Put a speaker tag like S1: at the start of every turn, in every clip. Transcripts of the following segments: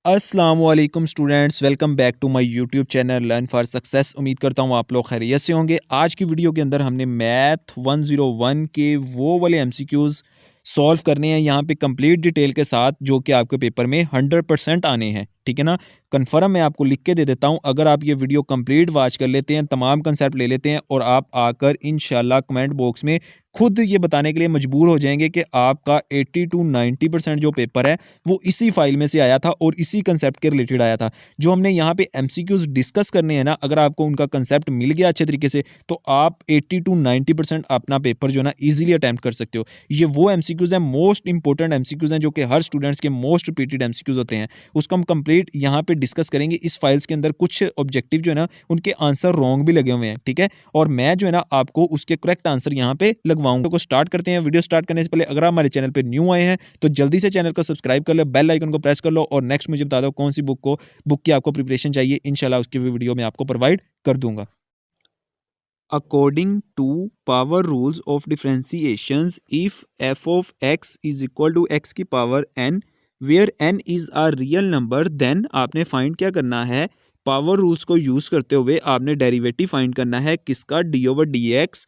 S1: अस्सलामुअलैकुम students, welcome back to my YouTube channel learn for success. उम्मीद करता हूँ आप लोग खैरियत से होंगे। आज की वीडियो के अंदर हमने मैथ 101 के वो वाले एमसीक्यूज़ सॉल्व करने हैं यहाँ पे कंप्लीट डिटेल के साथ, जो कि आपके पेपर में 100% आने हैं। ठीक है ना। कन्फर्म मैं आपको लिख के दे देता हूँ। अगर आप ये वीडियो कंप्लीट वॉच कर लेते हैं, तमाम कंसेप्ट ले लेते हैं और आप आकर इंशाल्लाह कमेंट बॉक्स में खुद ये बताने के लिए मजबूर हो जाएंगे कि आपका 80 टू 90% जो पेपर है वो इसी फाइल में से आया था और इसी कंसेप्ट के रिलेटेड आया था। जो हमने यहाँ पे एमसीक्यूज डिस्कस करने हैं ना, अगर आपको उनका कंसेप्ट मिल गया अच्छे तरीके से, तो आप 80 टू 90% अपना पेपर जो है ना इजीली अटेम्प्ट कर सकते हो। ये वो एमसीक्यूज हैं, मोस्ट इंपॉर्टेंट एमसीक्यूज हैं, जो कि हर स्टूडेंट्स के मोस्ट रिपीटेड एमसीक्यूज होते हैं। उसको हम कंप्लीट यहाँ पे डिस्कस करेंगे। इस फाइल्स के अंदर कुछ ऑब्जेक्टिव जो है ना उनके आंसर रॉन्ग भी लगे हुए हैं। ठीक है। और मैं जो है ना आपको उसके करेक्ट आंसर यहाँ पे लगवाऊंगा। को स्टार्ट करते हैं। वीडियो स्टार्ट करने से पहले अगर आप हमारे चैनल पे न्यू आए हैं तो जल्दी से चैनल को सब्सक्राइब कर लो, बेल आइकन को प्रेस कर लो और नेक्स्ट मुझे बता दो कौन सी बुक की आपको प्रिपरेशन चाहिए। इंशाल्लाह उसकी भी वीडियो मैं आपको प्रोवाइड कर दूंगा। According to power rules of differentiations, if f of x is equal to x की power n, where n is a real number, then आपने फाइंड क्या करना है, पावर रूल्स को यूज करते हुए आपने डेरिवेटिव फाइंड करना है किसका, D over D x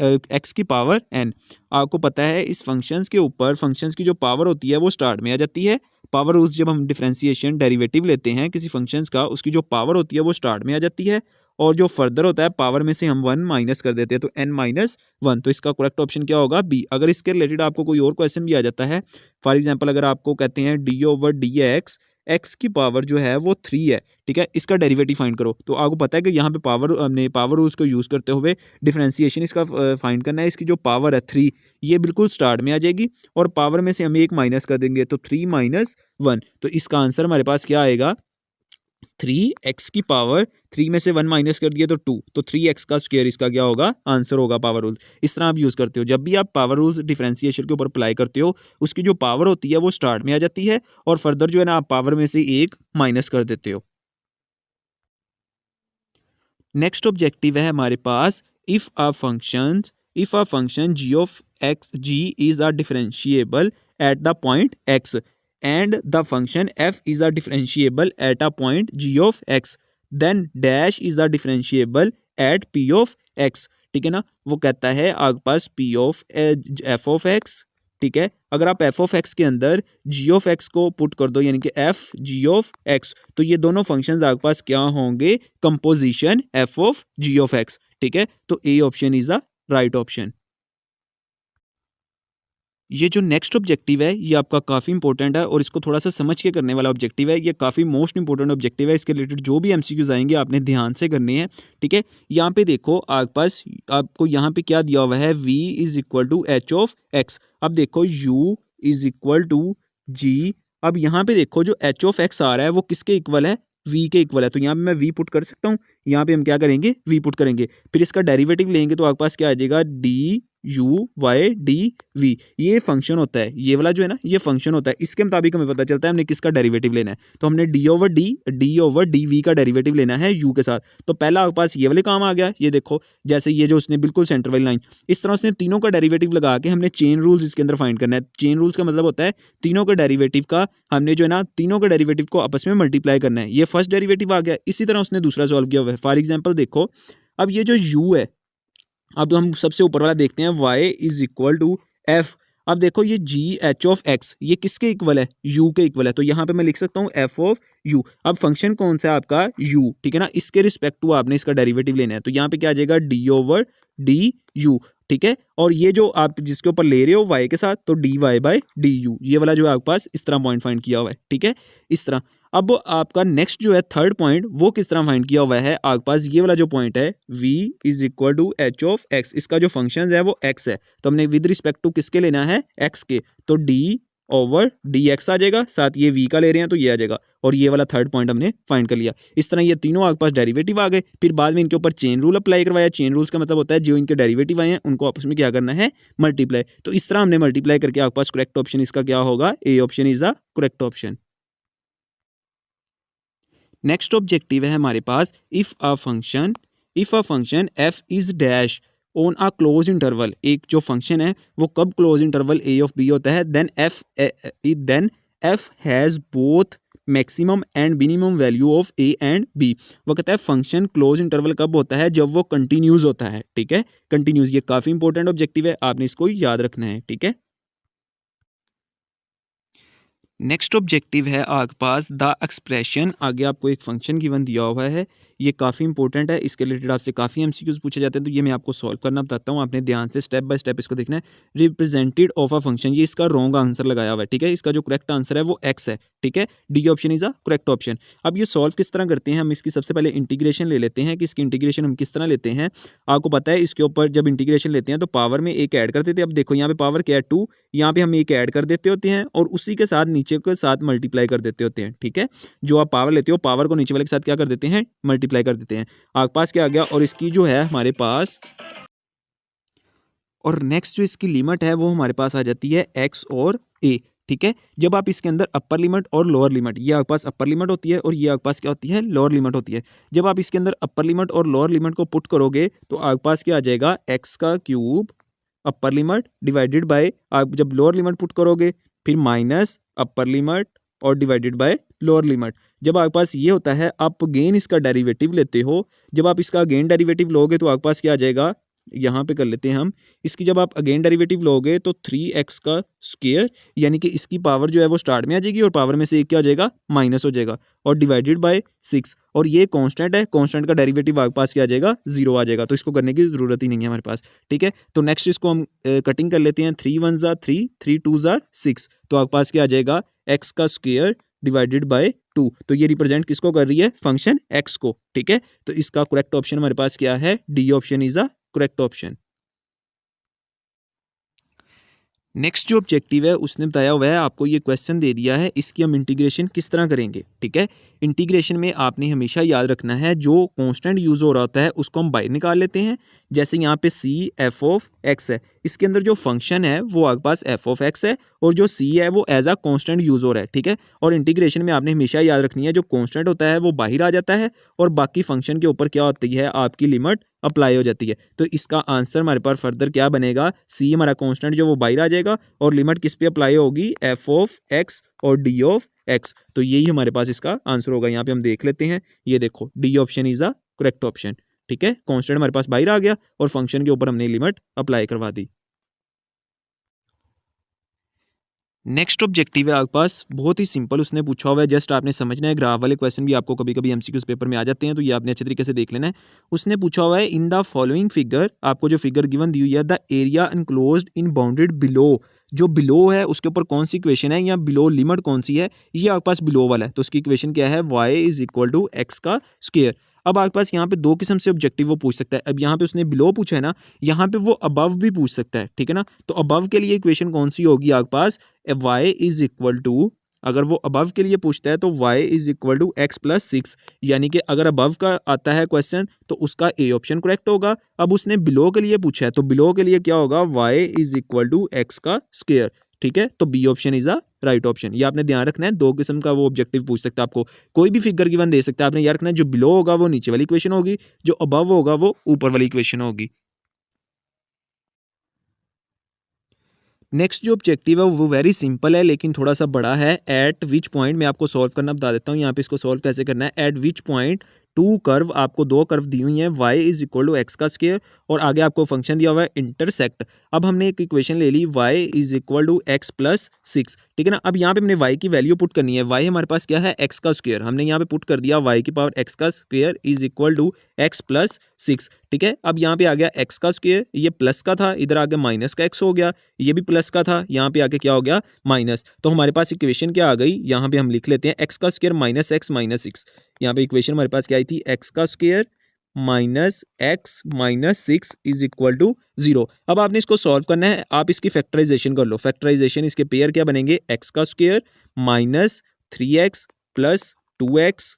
S1: x की पावर n। आपको पता है इस फंक्शंस के ऊपर फंक्शंस की जो पावर होती है वो स्टार्ट में आ जाती है। पावर रूल्स जब हम डिफरेंशिएशन डेरिवेटिव लेते हैं किसी फंक्शंस का, उसकी जो पावर होती है वो स्टार्ट में आ जाती है और जो फर्दर होता है पावर में से हम 1 माइनस कर देते हैं, तो n-1। तो इसका करेक्ट ऑप्शन क्या होगा, बी। अगर इसके रिलेटेड आपको कोई और क्वेश्चन भी आ जाता है, फॉर एग्जांपल अगर आपको कहते हैं D over D x x की पावर जो है वो 3 है, ठीक है, इसका डेरिवेटिव फाइंड करो, तो आपको पता है कि यहाँ पे हमने पावर रूल्स को यूज करते हुए डिफरेंशिएशन इसका फाइंड करना है। इसकी जो पावर है 3, ये बिल्कुल स्टार्ट में आ जाएगी और पावर में से हम 1 माइनस कर देंगे, तो 3-1। तो इसका आंसर हमारे पास क्या आएगा, 3x की पावर 3 में से 1 माइनस कर दिया तो 2, तो 3x का स्क्वायर इसका क्या होगा, आंसर होगा पावर रूल। इस तरह आप यूज करते हो। जब भी आप पावर रूल्स डिफरेंशिएशन के ऊपर अप्लाई करते हो, उसकी जो पावर होती है वो स्टार्ट में आ जाती है और फर्दर जो है ना आप पावर में से 1 माइनस कर देते हो। नेक्स्ट ऑब्जेक्टिव है हमारे पास, if a function G is a differentiable at the point x and the function f is a differentiable at a point g of x, then dash is a differentiable at p of x। ठीक है ना। वो कहता है आपके पास p of f of x, ठीक है, अगर आप f ऑफ x के अंदर g ऑफ x को पुट कर दो, यानी कि f g ऑफ x, तो ये दोनों फंक्शंस आपके पास क्या होंगे, composition f of g of x। ठीक है, तो ए option is the right option. ये जो नेक्स्ट ऑब्जेक्टिव है ये आपका काफ़ी इंपॉर्टेंट है और इसको थोड़ा सा समझ के करने वाला ऑब्जेक्टिव है। ये काफ़ी मोस्ट इंपॉर्टेंट ऑब्जेक्टिव है। इसके रिलेटेड जो भी एमसीक्यूज आएंगे आपने ध्यान से करने हैं। ठीक है, यहाँ पे देखो आपके पास आपको यहाँ पे क्या दिया हुआ है, v is equal to H of X. अब देखो u is equal to G. अब यहाँ पे देखो जो एच ऑफ एक्स आ रहा है वो किसके इक्वल है, v के इक्वल है। तो यहाँ पे मैं v पुट कर सकता हूँ। यहाँ पे हम क्या करेंगे, v पुट करेंगे, फिर इसका डेरिवेटिव लेंगे तो आपके पास क्या आ जाएगा, D U Y D V. ये फंक्शन होता है, ये वाला जो है ना ये फंक्शन होता है। इसके मुताबिक हमें पता चलता है हमने किसका डेरिवेटिव लेना है। तो हमने डी ओवर डी वी का डेरिवेटिव लेना है यू के साथ। तो पहला आपके पास ये वाले काम आ गया। ये देखो जैसे ये जो उसने बिल्कुल सेंटर वाली लाइन, इस तरह उसने तीनों का डेरिवेटिव लगा के हमने चेन रूल्स इसके अंदर फाइंड करना है। चेन रूल्स का मतलब होता है तीनों के डेरिवेटिव का हमने जो है ना तीनों के डेरिवेटिव को आपस में मल्टीप्लाई करना है। ये फर्स्ट डेरिवेटिव आ गया। इसी तरह उसने दूसरा सॉल्व किया हुआ है। फॉर एग्जाम्पल देखो, अब ये जो यू है, अब हम सबसे ऊपर वाला देखते हैं, y is equal to F. अब देखो ये जी एच ऑफ एक्स ये किसके इक्वल है, u के इक्वल है। तो यहाँ पे मैं लिख सकता हूँ f ऑफ u। अब फंक्शन कौन सा है आपका, u, ठीक है ना। इसके रिस्पेक्ट टू आपने इसका डेरिवेटिव लेना है। तो यहाँ पे क्या आ जाएगा, डी ओवर डी यू, ठीक है। और ये जो आप जिसके ऊपर ले रहे हो y के साथ, तो D Y by D U, ये वाला जो है आपके पास इस तरह पॉइंट फाइंड किया हुआ है। ठीक है, इस तरह। अब आपका नेक्स्ट जो है थर्ड पॉइंट, वो किस तरह फाइंड किया हुआ है, आपके पास ये वाला जो पॉइंट है v is equal to H of X. इसका जो फंक्शन है वो x है, तो हमने विद रिस्पेक्ट टू किसके लेना है, x के। तो d ओवर डी एक्स आ जाएगा, साथ ये v का ले रहे हैं तो ये आ जाएगा, और ये वाला थर्ड पॉइंट हमने फाइंड कर लिया। इस तरह ये तीनों आपके पास डेरिवेटिव आ गए। फिर बाद में इनके ऊपर चेन रूल अप्लाई करवाया। चेन रूल्स का मतलब होता है जो इनके डेरिवेटिव आए हैं उनको आपस में क्या करना है, मल्टीप्लाई। तो इस तरह हमने मल्टीप्लाई करके आपके पास करेक्ट ऑप्शन इसका क्या होगा, A option is the correct option. Next objective है हमारे पास, if a function F is dash on a close interval. एक जो फंक्शन है वो कब close interval A of B होता है, then F has both maximum and minimum value of A and B. वो कहता है फंक्शन क्लोज इंटरवल कब होता है, जब वो कंटिन्यूस होता है, ठीक है, कंटिन्यूस। ये काफ़ी इंपॉर्टेंट ऑब्जेक्टिव है, आपने इसको याद रखना है, ठीक है। नेक्स्ट ऑब्जेक्टिव है आपके पास द एक्सप्रेशन। आगे आपको एक फंक्शन गिवन दिया हुआ है, ये काफ़ी इंपॉर्टेंट है, इसके रिलेटेड आपसे काफ़ी एमसीक्यूज पूछे जाते हैं, तो ये मैं आपको सॉल्व करना बताता हूँ, आपने ध्यान से स्टेप बाय स्टेप इसको देखना है। रिप्रेजेंटेड ऑफ अ फंक्शन, ये इसका रॉन्ग आंसर लगाया हुआ है, ठीक है, इसका जो करेक्ट आंसर है वो एक्स है, ठीक है, D option is a correct option. अब ये सॉल्व किस तरह करते हैं, हम इसकी सबसे पहले इंटीग्रेशन ले लेते हैं कि इसकी इंटीग्रेशन हम किस तरह लेते हैं। आपको पता है इसके ऊपर जब इंटीग्रेशन लेते हैं तो पावर में एक ऐड करते थे, अब देखो यहाँ पे पावर क्या है 2, यहाँ पे हम एक ऐड कर देते होते हैं और उसी के साथ नीचे के साथ मल्टीप्लाई कर देते होते हैं, ठीक है। जो आप पावर लेते हो पावर को नीचे वाले के साथ क्या कर देते हैं, मल्टीप्लाई कर देते हैं। आपके पास क्या आ गया, और इसकी जो है हमारे पास, और नेक्स्ट जो इसकी लिमिट है वो हमारे पास आ जाती है एक्स और ए, ठीक है। जब आप इसके अंदर अपर लिमिट और लोअर लिमिट, ये आपके पास अपर लिमिट होती है और ये आपके पास क्या होती है, लोअर लिमिट होती है। जब आप इसके अंदर अपर लिमिट और लोअर लिमिट को पुट करोगे तो आपके पास क्या आ जाएगा, एक्स का cube upper limit divided by, आप जब लोअर लिमिट पुट करोगे फिर माइनस अपर लिमिट और डिवाइडेड बाय लोअर लिमिट। जब आपके पास ये होता है, आप अगेन इसका डेरिवेटिव लेते हो, जब आप इसका अगेन डेरिवेटिव लोगे तो आपके पास क्या आ जाएगा, यहाँ पे कर लेते हैं हम, इसकी जब आप अगेन डेरिवेटिव लोगे तो 3x का स्क्वायर, यानी कि इसकी पावर जो है वो स्टार्ट में आ जाएगी और पावर में से एक क्या हो जाएगा, माइनस हो जाएगा, और डिवाइडेड बाय 6, और ये कांस्टेंट है, कांस्टेंट का डेरिवेटिव आपके पास क्या आ जाएगा, 0 आ जाएगा, तो इसको करने की ज़रूरत ही नहीं है हमारे पास, ठीक है। तो नेक्स्ट इसको हम कटिंग कर लेते हैं, 3 1 ज़ा 3, 3 2 ज़ा 6, तो आपके पास क्या आ जाएगा, x का स्क्वायर डिवाइडेड बाय 2, तो ये रिप्रेजेंट किसको कर रही है, फंक्शन x को, ठीक है। तो इसका करेक्ट ऑप्शन हमारे पास क्या है, D option is a correct option. Next जो ऑब्जेक्टिव है उसने बताया हुआ है, आपको ये क्वेश्चन दे दिया है, इसकी हम इंटीग्रेशन किस तरह करेंगे, ठीक है। इंटीग्रेशन में आपने हमेशा याद रखना है जो कांस्टेंट यूज हो रहा होता है उसको हम बाहर निकाल लेते हैं। जैसे यहाँ पे सी एफ ऑफ एक्स है, इसके अंदर जो फंक्शन है वो आपके पास एफ ऑफ एक्स है और जो सी है वो एज अ कांस्टेंट यूज हो रहा है, ठीक है। और इंटीग्रेशन में आपने हमेशा याद रखनी है जो कांस्टेंट होता है वो बाहर आ जाता है और बाकी फंक्शन के ऊपर क्या होती है, आपकी लिमिट अप्लाई हो जाती है। तो इसका आंसर हमारे पास फर्दर क्या बनेगा, सी हमारा कांस्टेंट जो वो बाहर आ जाएगा और लिमिट किस पे अप्लाई होगी, एफ ऑफ एक्स और डी ऑफ एक्स। तो यही हमारे पास इसका आंसर होगा। यहाँ पे हम देख लेते हैं, ये देखो D option is the correct option, ठीक है। कांस्टेंट हमारे पास बाहर आ गया और फंक्शन के ऊपर हमने लिमिट अप्लाई करवा दी। नेक्स्ट ऑब्जेक्टिव है आपके पास, बहुत ही सिंपल उसने पूछा हुआ है, जस्ट आपने समझना है। ग्राफ वाले क्वेश्चन भी आपको कभी कभी एमसीक्यूज पेपर में आ जाते हैं, तो ये आपने अच्छे तरीके से देख लेना है। उसने पूछा हुआ है इन द फॉलोइंग फिगर, आपको जो फिगर गिवन दी हुई है, the area enclosed in bounded below, जो बिलो है उसके ऊपर कौन सी इक्वेशन है या बिलो लिमिट कौन सी है, ये आपके पास बिलो वाला है, तो उसकी इक्वेशन क्या है, y is equal to x का स्क्वायर। अब आपके पास यहाँ पे दो किस्म से ऑब्जेक्टिव वो पूछ सकता है। अब यहाँ पे उसने बिलो पूछा है ना, यहाँ पे वो अबव भी पूछ सकता है, ठीक है ना। तो अबव के लिए इक्वेशन कौन सी होगी आपके पास, y इज इक्वल टू, अगर वो अबव के लिए पूछता है तो y is equal to x plus 6, यानी कि अगर अबव का आता है क्वेश्चन तो उसका ए ऑप्शन करेक्ट होगा। अब उसने बिलो के लिए पूछा है तो बिलो के लिए क्या होगा, y is equal to x का स्क्वायर, ठीक है। तो B option is a right option. ये आपने ध्यान रखना है, दो किस्म का वो ऑब्जेक्टिव पूछ सकता है आपको, कोई भी फिगर गिवन दे सकता है, आपने याद रखना है जो बिलो होगा वो नीचे वाली इक्वेशन होगी, जो अबव होगा वो ऊपर वाली इक्वेशन होगी। नेक्स्ट जो ऑब्जेक्टिव है वो वेरी सिंपल है लेकिन थोड़ा सा बड़ा है। एट विच पॉइंट, मैं आपको सॉल्व करना बता देता हूँ, यहाँ पे इसको सॉल्व कैसे करना है। At which point two curve, आपको दो कर्व दी हुई हैं, y is equal to x का स्क्वायर और आगे आपको फंक्शन दिया हुआ है इंटरसेक्ट। अब हमने एक इक्वेशन ले ली, y is equal to x plus 6, ठीक है ना। अब यहाँ पे हमने y की वैल्यू पुट करनी है, y हमारे पास क्या है, x का स्क्वायर, हमने यहाँ पे पुट कर दिया y की पावर x का square is equal to x plus 6, ठीक है। अब यहाँ पे आ गया x का स्क्वायर, ये प्लस का था, इधर आगे माइनस का x हो गया, ये भी प्लस का था, यहाँ पे आके क्या हो गया, माइनस। तो हमारे पास इक्वेशन क्या आ गई, यहाँ पे हम लिख लेते हैं एक्स का स्क्वायर माइनस एक्स माइनस 6। यहाँ पे इक्वेशन हमारे पास क्या आई थी, एक्स का square minus x minus 6 is equal to 0। अब आपने इसको सॉल्व करना है, आप इसकी फैक्टराइजेशन कर लो। फैक्टराइजेशन इसके पेयर क्या बनेंगे, एक्स का square minus 3x plus 2x,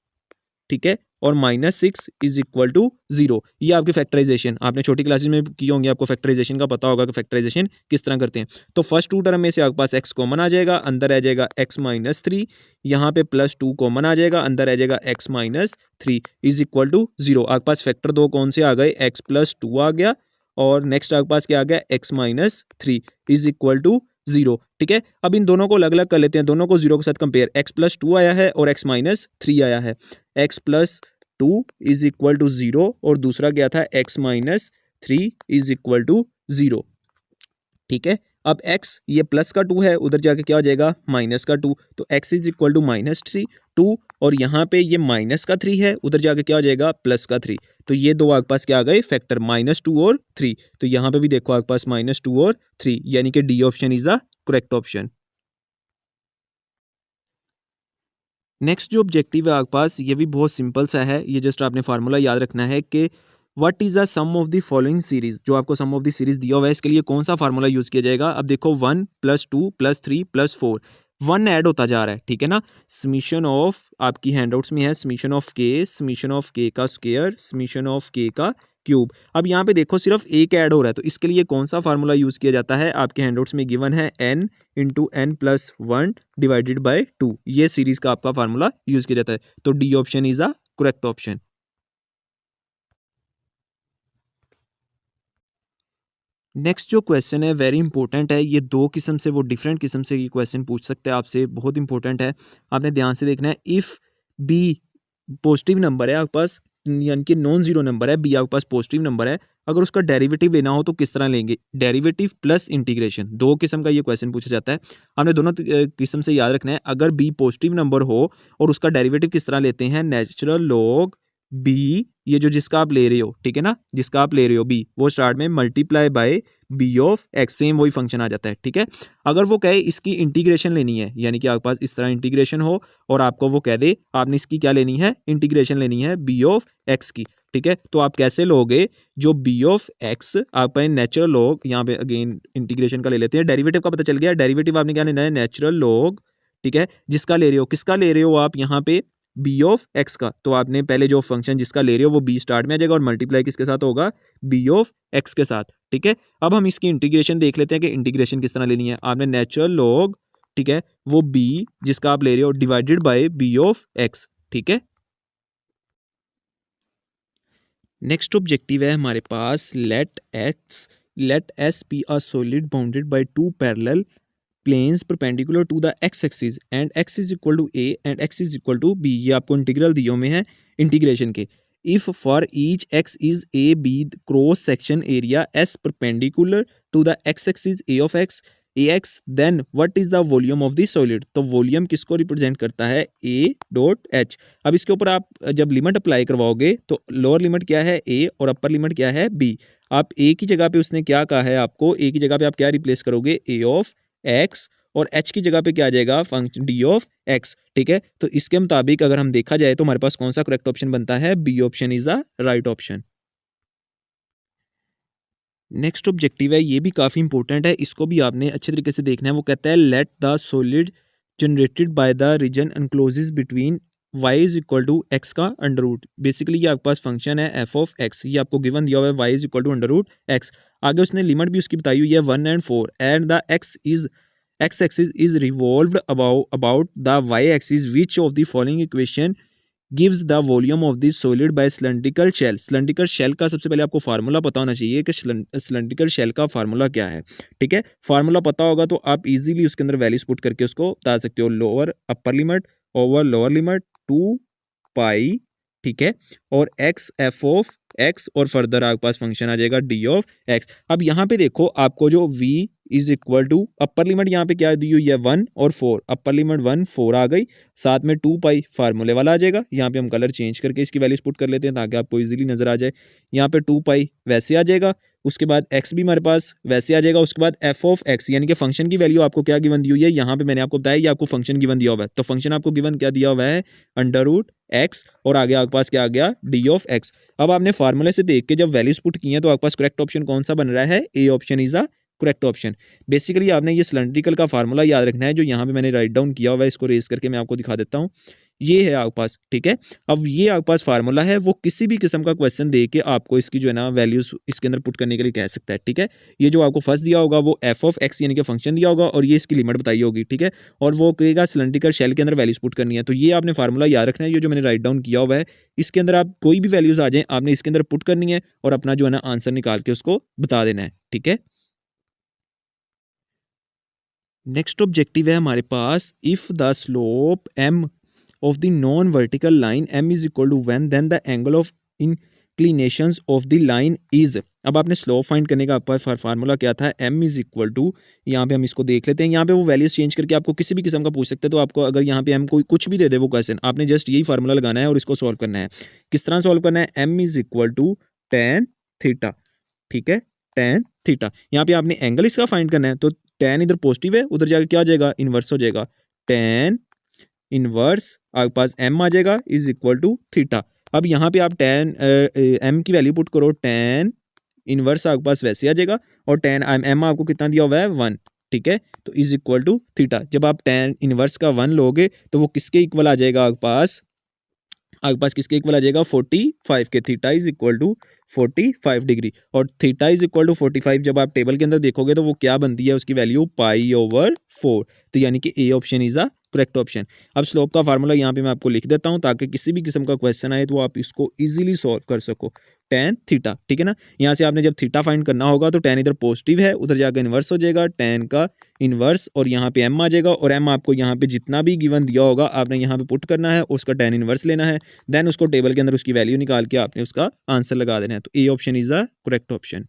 S1: ठीक है, और माइनस 6 इज इक्वल टू 0। ये आपकी फैक्टराइजेशन आपने छोटी क्लासेस में की होंगी, आपको फैक्टराइजेशन का पता होगा कि फैक्टराइजेशन किस तरह करते हैं। तो फर्स्ट टू टर्म में से आपके पास x कॉमन आ जाएगा, अंदर आ जाएगा x माइनस 3, यहाँ पे प्लस 2 कॉमन आ जाएगा, अंदर आ जाएगा x minus 3 is equal to 0। आपके पास फैक्टर दो कौन से आ गए, x प्लस 2 आ गया और नेक्स्ट आपके पास क्या आ गया, x minus 3 is equal to 0, ठीक है। अब इन दोनों को अलग अलग कर लेते हैं, दोनों को 0 के साथ कंपेयर, x+2 आया है और x-3 आया है। x+2 इज इक्वल टू 0 और दूसरा क्या था, x-3 इज इक्वल टू 0, ठीक है। अब x ये प्लस का 2 है, उधर जाके क्या हो जाएगा, माइनस का 2, तो x इज इक्वल टू -3 2, और यहाँ पे ये माइनस का 3 है, उधर जाके क्या हो जाएगा, प्लस का 3। तो ये दो आपके पास क्या आ गए फैक्टर, -2 और 3। तो यहाँ पे भी देखो आपके पास -2 और 3, यानी कि D option is a correct option. Next जो ऑब्जेक्टिव है आपके पास, ये भी बहुत सिंपल सा है, ये जस्ट आपने फार्मूला याद रखना है कि what is the sum of the following series. जो आपको सम ऑफ द सीरीज दिया हुआ है, इसके लिए कौन सा फार्मूला यूज किया जाएगा। अब देखो 1+2+3+4, 1 ऐड होता जा रहा है, ठीक है ना। समीशन ऑफ आपकी हैंडआउट्स में है, समीशन ऑफ के का स्क्वायर, समीशन ऑफ के का क्यूब। अब यहाँ पे देखो सिर्फ एक ऐड हो रहा है, तो इसके लिए कौन सा फार्मूला यूज किया जाता है, आपके हैंडआउट्स में गिवन है n × n+1 डिवाइडेड बाय 2, ये सीरीज का आपका फार्मूला यूज किया जाता है। तो D option is a correct option. Next जो क्वेश्चन है वेरी इंपॉर्टेंट है, ये दो किस्म से, वो डिफरेंट किस्म से ये क्वेश्चन पूछ सकते हैं आपसे, बहुत इंपॉर्टेंट है, आपने ध्यान से देखना है। इफ़ बी पॉजिटिव नंबर है आपके पास, यानी कि नॉन जीरो नंबर है, बी आपके पास पॉजिटिव नंबर है, अगर उसका डेरिवेटिव लेना हो तो किस तरह लेंगे, डेरिवेटिव प्लस इंटीग्रेशन, दो किस्म का ये क्वेश्चन पूछा जाता है। हमने दोनों किस्म से याद रखना है। अगर बी पॉजिटिव नंबर हो और उसका डेरिवेटिव किस तरह लेते हैं, नेचुरल लॉग बी, ये जो जिसका आप ले रहे हो, ठीक है ना, जिसका आप ले रहे हो बी, वो स्टार्ट में multiply by B of x, same वही फंक्शन आ जाता है, ठीक है। अगर वो कहे इसकी इंटीग्रेशन लेनी है, यानी कि आपके पास इस तरह इंटीग्रेशन हो और आपको वो कह दे आपने इसकी क्या लेनी है, इंटीग्रेशन लेनी है बी ऑफ एक्स की, ठीक है, तो आप कैसे लोगे, जो बी ऑफ एक्स आप नेचुरल लॉग, यहाँ पे अगेन इंटीग्रेशन का ले लेते हैं, डेरिवेटिव का पता चल गया, डेरिवेटिव आपने क्या लेना है, नेचुरल लॉग, ठीक है, जिसका ले रहे हो, किसका ले रहे हो आप यहाँ पे, बी ऑफ एक्स का, तो आपने पहले जो फंक्शन जिसका ले रहे हो वो बी स्टार्ट में आ जाएगा और मल्टीप्लाई किसके साथ होगा, बी ऑफ एक्स के साथ, ठीक है। अब हम इसकी इंटीग्रेशन देख लेते हैं कि इंटीग्रेशन किस तरह लेनी है। आपने नेचुरल लॉग, ठीक है, वो बी जिसका आप ले रहे हो divided by B of X, ठीक है। नेक्स्ट ऑब्जेक्टिव है हमारे पास, let S be a solid bounded by two parallel planes perpendicular to the x axis and x is equal to a and x is equal to b, ये आपको integral दिए हुए हैं इंटीग्रेशन के। If for each x is a b cross section area s perpendicular to the x axis a of x ax, then what is the volume of the solid। तो volume किसको represent करता है, a dot h। अब इसके ऊपर आप जब limit apply करवाओगे तो लोअर लिमिट क्या है a और अपर लिमिट क्या है b। आप a की जगह पे उसने क्या कहा है, आपको a की जगह पे आप क्या रिप्लेस करोगे, a ऑफ एक्स, और एच की जगह पे क्या आ जाएगा, फंक्शन डी ऑफ एक्स, ठीक है। तो इसके मुताबिक अगर हम देखा जाए तो हमारे पास कौन सा करेक्ट ऑप्शन बनता है, B option is a right option. Next objective है, ये भी काफ़ी इंपॉर्टेंट है, इसको भी आपने अच्छे तरीके से देखना है। वो कहता है let the solid generated by the region encloses between y is equal to x का अंडर रूट। बेसिकली ये आपके पास फंक्शन है एफ ऑफ एक्स, ये आपको गिवन दिया हुआ है y is equal to under root x. आगे उसने लिमिट भी उसकी बताई हुई है 1 and 4 and the x axis is revolved about the y axis, which of the following equation gives the volume of the solid by cylindrical shell। cylindrical shell का सबसे पहले आपको फार्मूला पता होना चाहिए कि cylindrical shell का फार्मूला क्या है, ठीक है। फार्मूला पता होगा तो आप इजीली उसके अंदर वैल्यूज पुट करके उसको बता सकते हो, lower upper limit over lower limit 2 पाई, ठीक है, और एक्स एफ ऑफ एक्स, और फर्दर आपके पास फंक्शन आ जाएगा डी ऑफ एक्स। अब यहाँ पे देखो आपको जो v is equal to upper limit यहाँ पे क्या दी हुई है 1 और 4, अपर लिमिट 1 4 आ गई, साथ में 2 पाई फार्मूले वाला आ जाएगा। यहाँ पे हम कलर चेंज करके इसकी वैल्यूज पुट कर लेते हैं ताकि आपको इजीली नजर आ जाए। यहाँ पे 2 पाई वैसे आ जाएगा, उसके बाद x भी हमारे पास वैसे आ जाएगा, उसके बाद एफ ऑफ एक्स यानी कि फंक्शन की वैल्यू आपको क्या गिवन दी हुई है, यहाँ पे मैंने आपको बताया ये आपको फंक्शन गिवन दिया हुआ है, तो फंक्शन आपको गिवन क्या दिया हुआ है, अंडर रूट एक्स, और आगे आपके पास क्या आ गया, डी ऑफ एक्स। अब आपने फार्मूले से देख के जब वैल्यूज पुट की हैं तो आपके पास करेक्ट ऑप्शन कौन सा बन रहा है, ए option is a correct option. Basically आपने ये सिलेंड्रिकल का फार्मूला याद रखना है, जो यहाँ पे मैंने राइट डाउन किया हुआ है, इसको रेस करके मैं आपको दिखा देता हूँ। ये है आपके पास, ठीक है। अब ये आपके पास फार्मूला है, वो किसी भी किस्म का क्वेश्चन दे के आपको इसकी जो है ना वैल्यूज इसके अंदर पुट करने के लिए कह सकता है, ठीक है। ये जो आपको फर्स्ट दिया होगा वो एफ ऑफ एक्स यानी कि फंक्शन दिया होगा, और ये इसकी लिमिट बताई होगी, ठीक है, और वो कहेगा सिलेंड्रिकल शेल के अंदर वैल्यूज पुट करनी है। तो ये आपने फार्मूला याद रखना है, ये जो मैंने राइट डाउन किया हुआ है, इसके अंदर आप कोई भी वैल्यूज आ जाए आपने इसके अंदर पुट करनी है और अपना जो है ना आंसर निकाल के उसको बता देना है, ठीक है। नेक्स्ट ऑब्जेक्टिव है हमारे पास, if the slope M of the non vertical line M is equal to 1 then the angle of inclinations of the line is. अब आपने स्लोप फाइंड करने का आपका फार्मूला क्या था, एम इज इक्वल टू, यहाँ पे हम इसको देख लेते हैं, यहाँ पे वो वैल्यूज चेंज करके आपको किसी भी किस्म का पूछ सकते हैं। तो आपको अगर यहाँ पे एम कोई कुछ भी दे दे वो क्वेश्चन, आपने जस्ट यही फार्मूला लगाना है और इसको सॉल्व करना है। किस तरह सॉल्व करना है, m is equal to tan theta, ठीक है, टेन थीटा। यहाँ पे आपने एंगल इसका फाइंड करना है, तो टेन इधर पॉजिटिव है, उधर जाकर क्या हो जाएगा, इन्वर्स हो जाएगा, टेन इनवर्स आपके पास एम आ जाएगा इज इक्वल टू थीटा। अब यहाँ पे आप टेन एम की वैल्यू पुट करो, टेन इनवर्स आपके पास वैसे आ जाएगा, और टेन एम आपको कितना दिया हुआ है, वन, ठीक है, तो इज इक्वल टू थीटा। जब आप टेन इनवर्स का वन लोगे तो वो किसके इक्वल आ जाएगा, आपके पास किसके इक्वल आ जाएगा, 45 के। Theta is equal to 45 degree, और थीटा इज इक्वल टू 45 जब आप टेबल के अंदर देखोगे तो वो क्या बनती है, उसकी वैल्यू पाई/4। तो यानी कि ए option is a correct option. अब स्लोप का फार्मूला यहाँ पे मैं आपको लिख देता हूँ ताकि किसी भी किस्म का क्वेश्चन आए तो आप इसको इजीली सॉल्व कर सको। टेन थीटा, ठीक है ना, यहाँ से आपने जब थीटा फाइंड करना होगा तो टेन इधर पॉजिटिव है, उधर जाकर इन्वर्स हो जाएगा, टेन का इन्वर्स, और यहाँ पे एम आ जाएगा, और एम आपको यहाँ पे जितना भी गिवन दिया होगा आपने यहाँ पे पुट करना है, उसका टेन इन्वर्स लेना है, देन उसको टेबल के अंदर उसकी वैल्यू निकाल के आपने उसका आंसर लगा देना है। तो ए option is a correct option.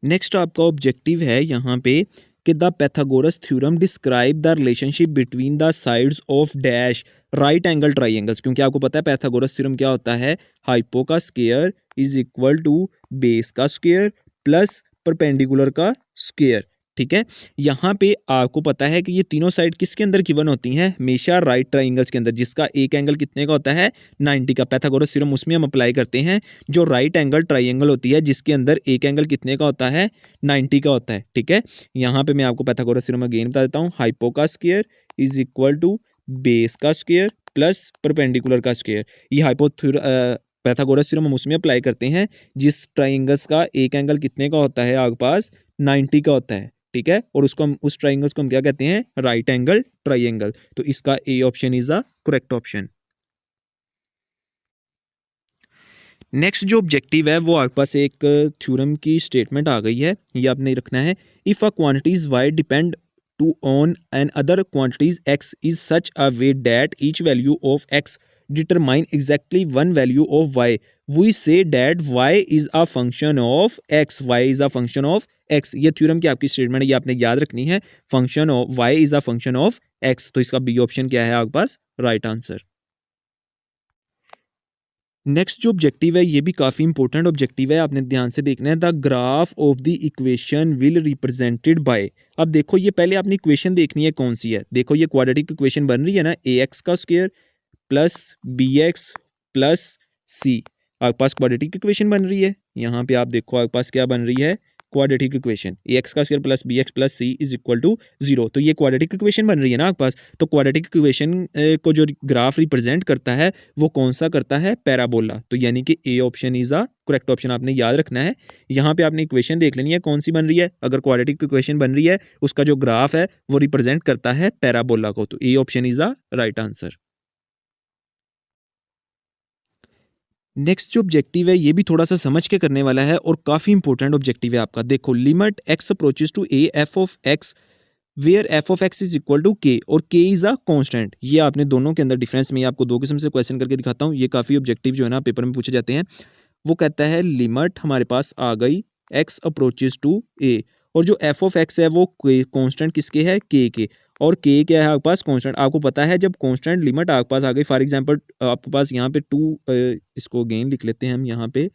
S1: Next आपका ऑब्जेक्टिव है यहाँ पे कि the Pythagoras theorem describe the relationship between the sides of dash right angle triangles. क्योंकि आपको पता है पैथागोरस थ्योरम क्या होता है, हाइपो का square is equal to base का स्क्वायर प्लस परपेंडिकुलर का स्क्वायर, ठीक है। यहाँ पे आपको पता है कि ये तीनों साइड किसके अंदर गिवन होती हैं, हमेशा राइट ट्राइंगल्स के अंदर, जिसका एक एंगल कितने का होता है, 90 का। पैथागोरस थ्योरम उसमें हम अप्लाई करते हैं जो राइट एंगल ट्राइंगल होती है जिसके अंदर एक एंगल कितने का होता है, 90 का होता है, ठीक है। यहाँ पे मैं आपको पैथागोरस थ्योरम अगेन बता देता हूँ, हाइपो का square is equal to base का स्क्वायर प्लस परपेंडिकुलर का स्क्वायर। ये पैथागोरस थ्योरम हम उसमें अप्लाई करते हैं जिस ट्राइंगल्स का एक एंगल कितने का होता है आपके पास, 90 का होता है, ठीक है, और उसको हम उस ट्राइंगल्स को हम क्या कहते हैं, राइट एंगल ट्राइंगल। तो इसका ए option is a correct option. Next जो ऑब्जेक्टिव है वो आपके पास एक थ्योरम की स्टेटमेंट आ गई है, ये आपने रखना है, if a quantities y depend to on an other quantities x is such a way that each value of x determine exactly one value of y, we say that y is a function of x, y is a function of x. ये theorem की आपकी statement है, ये आपने याद रखनी है, function of y is a function of x. तो इसका बी ऑप्शन क्या है आपके पास, राइट आंसर। नेक्स्ट जो ऑब्जेक्टिव है ये भी काफ़ी इंपॉर्टेंट ऑब्जेक्टिव है, आपने ध्यान से देखना है, the graph of the equation will represented by. अब देखो ये पहले आपने इक्वेशन देखनी है कौन सी है, देखो ये क्वाड्रेटिक इक्वेशन बन रही है ना, ए एक्स का square plus B x plus C, आपके पास क्वाड्रेटिक इक्वेशन बन रही है। यहाँ पे आप देखो आपके पास क्या बन रही है, क्वाड्रेटिक इक्वेशन, ए एक्स का square plus B x plus c is equal to 0। तो ये क्वाड्रेटिक इक्वेशन बन रही है ना आपके पास। तो क्वाड्रेटिक इक्वेशन को जो ग्राफ रिप्रेजेंट करता है वो कौन सा करता है, पैराबोला। तो यानी कि ए option is a correct option, आपने याद रखना है। यहाँ पे आपने इक्वेशन देख लेनी है कौन सी बन रही है, अगर क्वाड्रेटिक इक्वेशन बन रही है उसका जो ग्राफ है वो रिप्रेजेंट करता है पैराबोला को। तो ए option is a right answer. Next जो ऑब्जेक्टिव है ये भी थोड़ा सा समझ के करने वाला है और काफ़ी इंपॉर्टेंट ऑब्जेक्टिव है आपका। देखो, limit x approaches to a f of x where f of x is equal to k, और के इज अ कांस्टेंट। ये आपने दोनों के अंदर डिफरेंस में आपको दो किस्म से क्वेश्चन करके दिखाता हूँ, ये काफ़ी ऑब्जेक्टिव जो है ना पेपर में पूछे जाते हैं। वो कहता है लिमिट हमारे पास आ गई एक्स अप्रोचेस टू ए, और जो एफ ऑफ एक्स है वो कांस्टेंट किसके है, के, और के क्या है आपके पास, कांस्टेंट। आपको पता है जब कांस्टेंट लिमिट आपके पास आ गई, फॉर एग्जांपल आपके पास यहाँ पे टू, इसको अगेन लिख लेते हैं हम यहाँ पे,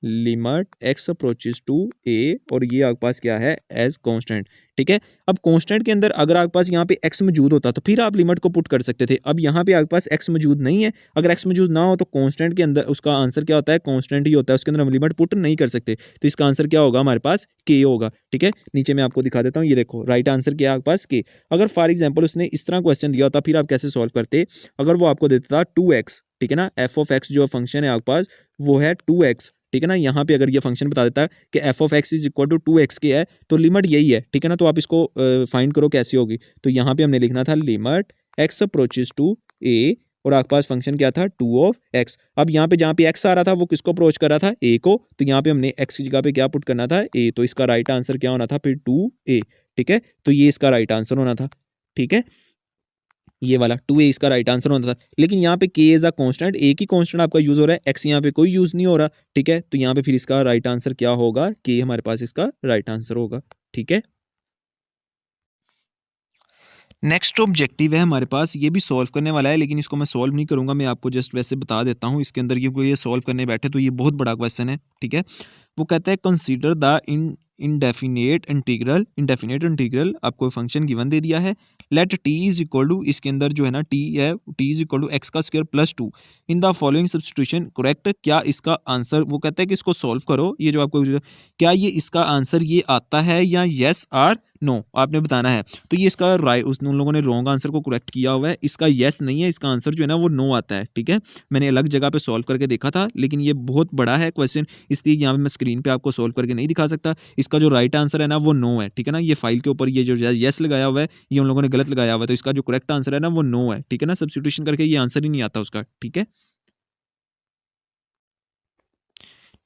S1: लिमिट एक्स अप्रोचेस टू ए, और ये आपके पास क्या है, एज कांस्टेंट, ठीक है। अब कांस्टेंट के अंदर अगर आपके पास यहाँ पे एक्स मौजूद होता तो फिर आप लिमिट को पुट कर सकते थे। अब यहाँ पे आपके पास एक्स मौजूद नहीं है, अगर एक्स मौजूद ना हो तो कांस्टेंट के अंदर उसका आंसर क्या होता है, कांस्टेंट ही होता है, उसके अंदर हम लिमिट पुट नहीं कर सकते। तो इसका आंसर क्या होगा हमारे पास, के होगा, ठीक है। नीचे मैं आपको दिखा देता हूँ, ये देखो राइट आंसर क्या है आपके पास, के। अगर फॉर एग्जाम्पल उसने इस तरह क्वेश्चन दिया होता फिर आप कैसे सॉल्व करते, अगर वो आपको देता था 2x, ठीक है ना, एफ ऑफ एक्स जो फंक्शन है आपके पास वो है 2x, ठीक है ना। यहाँ पे अगर ये फंक्शन बता देता है कि f of x is equal to 2x के है तो लिमिट यही है, ठीक है ना। तो आप इसको फाइंड करो कैसे होगी। तो यहाँ पे हमने लिखना था लिमिट एक्स अप्रोचेस टू ए और आपके पास फंक्शन क्या था 2 ऑफ एक्स। अब यहाँ पे जहाँ पे एक्स आ रहा था वो किसको अप्रोच कर रहा था, ए को, तो यहाँ पे हमने एक्स की जगह पे क्या पुट करना था, ए, तो इसका राइट आंसर क्या होना था फिर 2a। ठीक है, तो ये इसका राइट आंसर होना था। ठीक है, ये वाला 2a इसका राइट आंसर होता था। लेकिन यहाँ पे k इज अ कांस्टेंट, एक ही कांस्टेंट आपका यूज हो रहा है, x यहाँ पे कोई यूज नहीं हो रहा। ठीक है, तो यहाँ पे फिर इसका राइट आंसर क्या होगा, k हमारे पास इसका राइट आंसर होगा। ठीक है, नेक्स्ट ऑब्जेक्टिव है हमारे पास, ये भी सॉल्व करने वाला है, लेकिन इसको मैं सॉल्व नहीं करूंगा, मैं आपको जस्ट वैसे बता देता हूँ इसके अंदर, क्योंकि ये सॉल्व करने बैठे तो ये बहुत बड़ा क्वेश्चन है। ठीक है, वो कहता है कंसीडर द इंडेफिनेट इंटीग्रल, आपको फंक्शन गिवन दे दिया है, let T is equal to, इसके अंदर जो है ना टी है, T is equal to x का square plus 2 in the following substitution correct. क्या इसका आंसर, वो कहता है कि इसको सॉल्व करो, ये जो आपको, क्या ये इसका आंसर ये आता है या येस आर नो, आपने बताना है। तो ये इसका राइट, उन लोगों ने रॉन्ग आंसर को करेक्ट किया हुआ है, इसका येस नहीं है, इसका आंसर जो है ना वो नो आता है। ठीक है, मैंने अलग जगह पे सॉल्व करके देखा था, लेकिन ये बहुत बड़ा है क्वेश्चन, इसलिए यहाँ पे मैं स्क्रीन पे आपको सॉल्व करके नहीं दिखा सकता। इसका जो राइट आंसर है ना वो नो है। ठीक है ना, ये फाइल के ऊपर ये जो येस लगाया हुआ है ये उन लोगों ने गलत लगाया हुआ है, तो इसका जो करेक्ट आंसर है ना वो नो है। ठीक है ना, सब्स्टिट्यूशन करके ये आंसर ही नहीं आता उसका। ठीक है,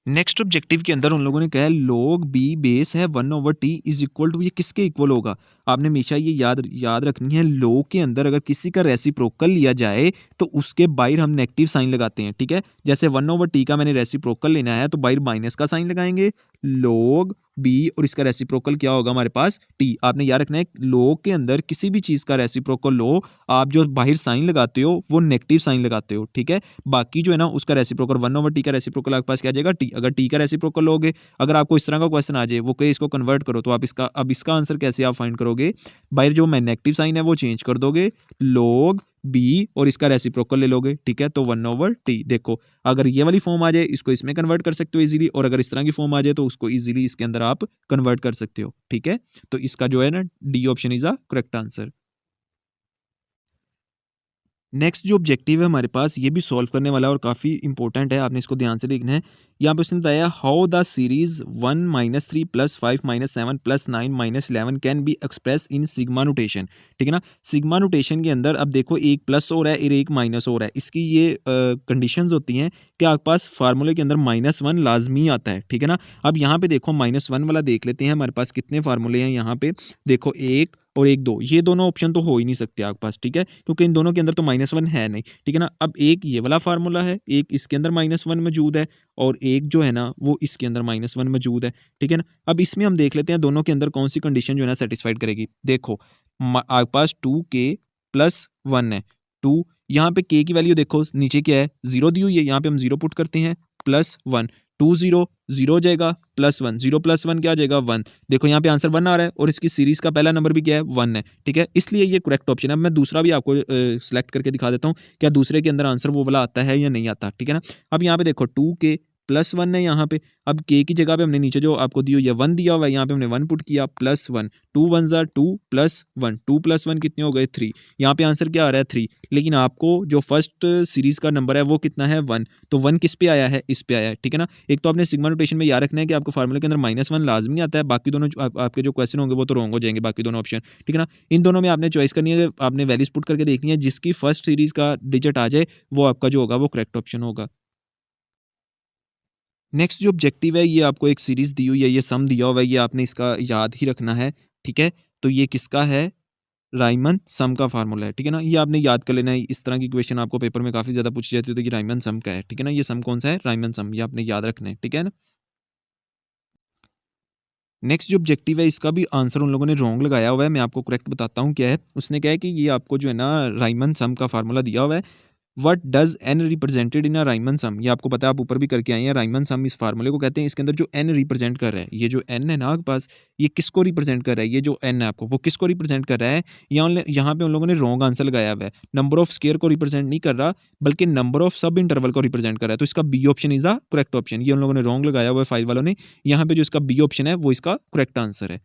S1: नेक्स्ट ऑब्जेक्टिव के अंदर उन लोगों ने कहा है log b बेस है 1/t इज इक्वल टू, ये किसके इक्वल होगा, आपने हमेशा ये याद रखनी है, log के अंदर अगर किसी का रेसिप्रोकल लिया जाए तो उसके बाहर हम नेगेटिव साइन लगाते हैं। ठीक है, जैसे 1/t का मैंने रेसिप्रोकल लेना है तो बाहर माइनस का साइन लगाएंगे, log b, और इसका रेसिप्रोकल क्या होगा हमारे पास t। आपने याद रखना है log के अंदर किसी भी चीज का रेसिप्रोकल लो, आप जो बाहर साइन लगाते हो वो नेगेटिव साइन लगाते हो। ठीक है, बाकी जो है ना उसका रेसिप्रोकल 1/t का रेसिप्रोकल आपके पास क्या आ जाएगा t। अगर t का रेसिप्रोकल लोगे, अगर आपको इस तरह का क्वेश्चन आ जाए वो कहे इसको कन्वर्ट करो, तो आप इसका, अब इसका आंसर कैसे आप फाइंड करोगे, बाहर जो मैं नेगेटिव साइन है वो चेंज कर दोगे, log b और इसका रेसिप्रोकल ले लोगे। ठीक है, तो 1/t। देखो अगर ये वाली फॉर्म आ जाए इसको इसमें कन्वर्ट कर सकते हो इजीली, और अगर इस तरह की फॉर्म आ जाए तो उसको इजीली इसके अंदर आप कन्वर्ट कर सकते हो। ठीक है, तो इसका जो है ना D option is a correct answer. Next जो ऑब्जेक्टिव है हमारे पास, ये भी सॉल्व करने वाला है और काफ़ी इंपॉर्टेंट है, आपने इसको ध्यान से देखना है। यहाँ पे उसने बताया how the series 1 - 3 + 5 - 7 + 9 - 11 can be express in sigma notation. ठीक है ना, सिग्मा नोटेशन के अंदर अब देखो एक प्लस हो रहा है और एक माइनस हो रहा है, इसकी ये कंडीशंस होती हैं कि आपके पास फार्मूले के अंदर -1 लाजमी आता है। ठीक है ना, अब यहाँ पे देखो -1 वाला देख लेते हैं, हमारे पास कितने फार्मूले हैं यहाँ पे, देखो एक और एक दो, ये दोनों ऑप्शन तो हो ही नहीं सकते आपके पास। ठीक है, क्योंकि इन दोनों के अंदर तो -1 है नहीं। ठीक है ना, अब एक ये वाला फार्मूला है, एक इसके अंदर -1 मौजूद है, और एक जो है ना वो इसके अंदर -1 मौजूद है। ठीक है ना, अब इसमें हम देख लेते हैं दोनों के अंदर कौन सी कंडीशन जो है ना सेटिस्फाइड करेगी। देखो आपके पास 2k + 1 है, 2, यहाँ पे k की वैल्यू देखो नीचे क्या है, 0 दी हुई है, यहाँ पे हम 0 पुट करते हैं, +1, 2 0 0 हो जाएगा, +1 0 + 1 क्या आ जाएगा 1। देखो यहाँ पे आंसर 1 आ रहा है और इसकी सीरीज का पहला नंबर भी क्या है 1 है। ठीक है, इसलिए ये करेक्ट ऑप्शन है। अब मैं दूसरा भी आपको सिलेक्ट करके दिखा देता हूँ, क्या दूसरे के अंदर आंसर वो वाला आता है या नहीं आता। ठीक है ना, अब यहाँ पे देखो 2k + 1 है यहाँ पे, अब k की जगह पे हमने नीचे जो आपको दी हुई है 1 दिया हुआ है, यहाँ पे हमने 1 पुट किया, +1, 2 1 ज़ा 2 + 1, 2 + 1 कितने हो गए 3, यहाँ पे आंसर क्या आ रहा है 3। लेकिन आपको जो फर्स्ट सीरीज का नंबर है वो कितना है 1, तो 1 किस पे आया है, इस पे आया है। ठीक है ना, एक तो आपने सिग्मा नोटेशन में याद रखना है कि आपको फार्मूले के अंदर -1 लाजमी आता है, बाकी दोनों आपके जो क्वेश्चन होंगे वो तो रॉन्ग हो जाएंगे बाकी दोनों ऑप्शन। ठीक है ना, इन दोनों में आपने चॉइस करनी है, आपने वैल्यूज पुट करके देखनी है, जिसकी फर्स्ट सीरीज का डिजिट आ जाए वो आपका जो होगा वो करेक्ट ऑप्शन होगा। नेक्स्ट जो ऑब्जेक्टिव है, ये आपको एक सीरीज दी हुई है, ये सम दिया हुआ है, ये आपने इसका याद ही रखना है। ठीक है, तो ये किसका है, राइमन सम का फार्मूला है। ठीक है ना, ये आपने याद कर लेना है, इस तरह की क्वेश्चन आपको पेपर में काफ़ी ज़्यादा पूछी जाती है, तो ये राइमन सम का है। ठीक है ना, ये सम कौन सा है, राइमन सम, ये आपने याद रखना है। ठीक है ना, नेक्स्ट जो ऑब्जेक्टिव है इसका भी आंसर उन लोगों ने रॉन्ग लगाया हुआ है, मैं आपको करेक्ट बताता हूँ क्या है। उसने कहा है कि ये आपको जो है ना राइमन सम का फार्मूला दिया हुआ है, what does N represented in a Riemann sum, ये आपको पता है, आप ऊपर भी करके आए हैं। राइमन सम इस फार्मूले को कहते हैं, इसके अंदर जो एन रिप्रेजेंट कर रहा है, ये जो एन है ना आपके पास, ये किसको रिप्रेजेंट कर रहा है, ये जो एन है आपको वो किसको रिप्रेजेंट कर रहा है, यहाँ पे उन लोगों ने रॉन्ग आंसर लगाया हुआ है, नंबर ऑफ स्केयर को रिप्रेजेंट नहीं कर रहा, बल्कि नंबर ऑफ सब इंटरवल को रिप्रेजेंट कर रहा है। तो इसका B option is the correct option, ये उन लोगों ने रॉन्ग लगाया हुआ है फाइल वालों ने, यहाँ पे जो इसका बी ऑप्शन है वो इसका करेक्ट आंसर है।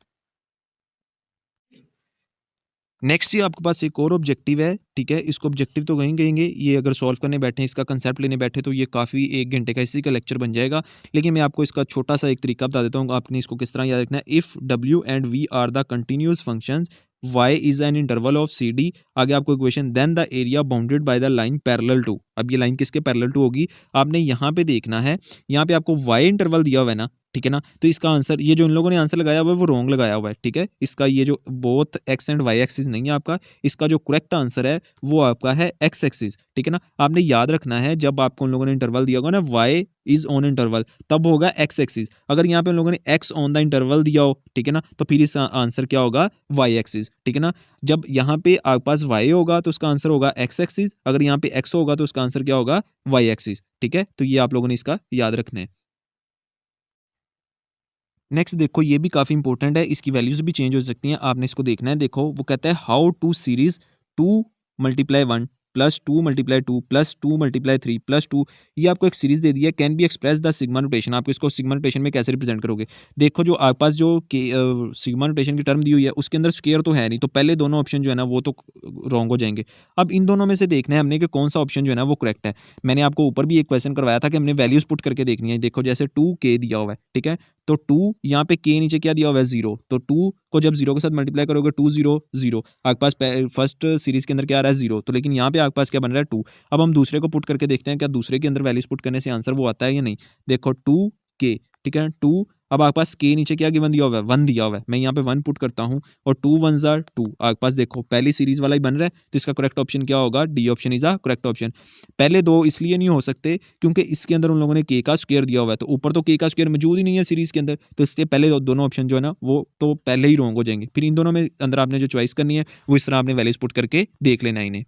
S1: नेक्स्ट ये आपके पास एक और ऑब्जेक्टिव है। ठीक है, इसको ऑब्जेक्टिव तो कहीं कहेंगे, ये अगर सॉल्व करने बैठे, इसका कंसेप्ट लेने बैठे तो ये काफ़ी 1 घंटे का इसी का लेक्चर बन जाएगा। लेकिन मैं आपको इसका छोटा सा एक तरीका बता देता हूँ, आपने इसको किस तरह याद रखना है। इफ़ डब्ल्यू and v are the continuous functions y is an interval of c d. आगे आपको equation then the area bounded by the line parallel to. अब ये लाइन किसके पैरेलल टू होगी, आपने यहाँ पे देखना है, यहाँ पे आपको y इंटरवल दिया हुआ है ना, ठीक है ना, तो इसका आंसर, ये जो इन लोगों ने आंसर लगाया हुआ है वो रॉन्ग लगाया हुआ है, ठीक है। इसका ये जो both x and y axis नहीं है आपका, इसका जो करेक्ट आंसर है वो आपका है एक्स एक्सिस, ठीक है ना। आपने याद रखना है जब आपको उन लोगों ने इंटरवल दिया होगा ना y इज ऑन इंटरवल, तब होगा एक्स एक्सिस। अगर यहाँ पे उन लोगों ने एक्स ऑन द इंटरवल दिया हो, ठीक है ना, तो फिर इसका आंसर क्या होगा, वाई एक्सिस, ठीक है ना। जब यहाँ पे आपके पास y होगा तो उसका आंसर होगा एक्स एक्सिस, अगर यहाँ पे x होगा तो उसका आंसर क्या होगा, वाई एक्सिस, ठीक है। तो ये आप लोगों ने इसका याद रखना है। नेक्स्ट देखो, ये भी काफ़ी इंपॉर्टेंट है, इसकी वैल्यूज भी चेंज हो सकती हैं, आपने इसको देखना है। देखो वो कहता है how to series 2 multiply 1 plus 2 multiply 2 plus 2 multiply 3 plus 2, ये आपको एक सीरीज दे दी है, can be express the sigma notation. आप इसको सिग्मा नोटेशन में कैसे रिप्रेजेंट करोगे। देखो जो आपके पास जो सिग्मा नोटेशन की टर्म दी हुई है उसके अंदर स्क्वायर तो है नहीं, तो पहले दोनों ऑप्शन जो है ना वो तो रॉन्ग हो जाएंगे। अब इन दोनों में से देखना है हमने कि कौन सा ऑप्शन जो है ना वो करेक्ट है। मैंने आपको ऊपर भी एक क्वेश्चन करवाया था कि हमने वैल्यूज पुट करके देखनी है। देखो जैसे 2k दिया हुआ है, ठीक है, तो 2 यहाँ पे k नीचे क्या दिया हुआ है, 0, तो 2 को जब 0 के साथ मल्टीप्लाई करोगे 2 0 0, आपके पास फर्स्ट सीरीज के अंदर क्या आ रहा है, 0, तो लेकिन यहाँ पे आपके पास क्या बन रहा है, 2। अब हम दूसरे को पुट करके देखते हैं क्या दूसरे के अंदर वैल्यूज पुट करने से आंसर वो आता है या नहीं। देखो 2k, ठीक है, 2, अब आपके पास k नीचे क्या गिवन दिया हुआ है, 1 दिया हुआ है, मैं यहाँ पे 1 पुट करता हूँ और 2 1 जार 2, आपके पास देखो पहली सीरीज वाला ही बन रहा है, तो इसका करेक्ट ऑप्शन क्या होगा, D option is a correct option. पहले दो इसलिए नहीं हो सकते क्योंकि इसके अंदर उन लोगों ने k का स्क्वायर दिया हुआ है, तो ऊपर तो k का स्क्वायर मौजूद ही नहीं है सीरीज के अंदर, तो इसलिए पहले दोनों ऑप्शन जो है ना वो तो पहले ही रॉन्ग हो जाएंगे। फिर इन दोनों में अंदर आपने जो चॉइस करनी है वो इस तरह आपने वैल्यूज पुट करके देख लेना इन्हें।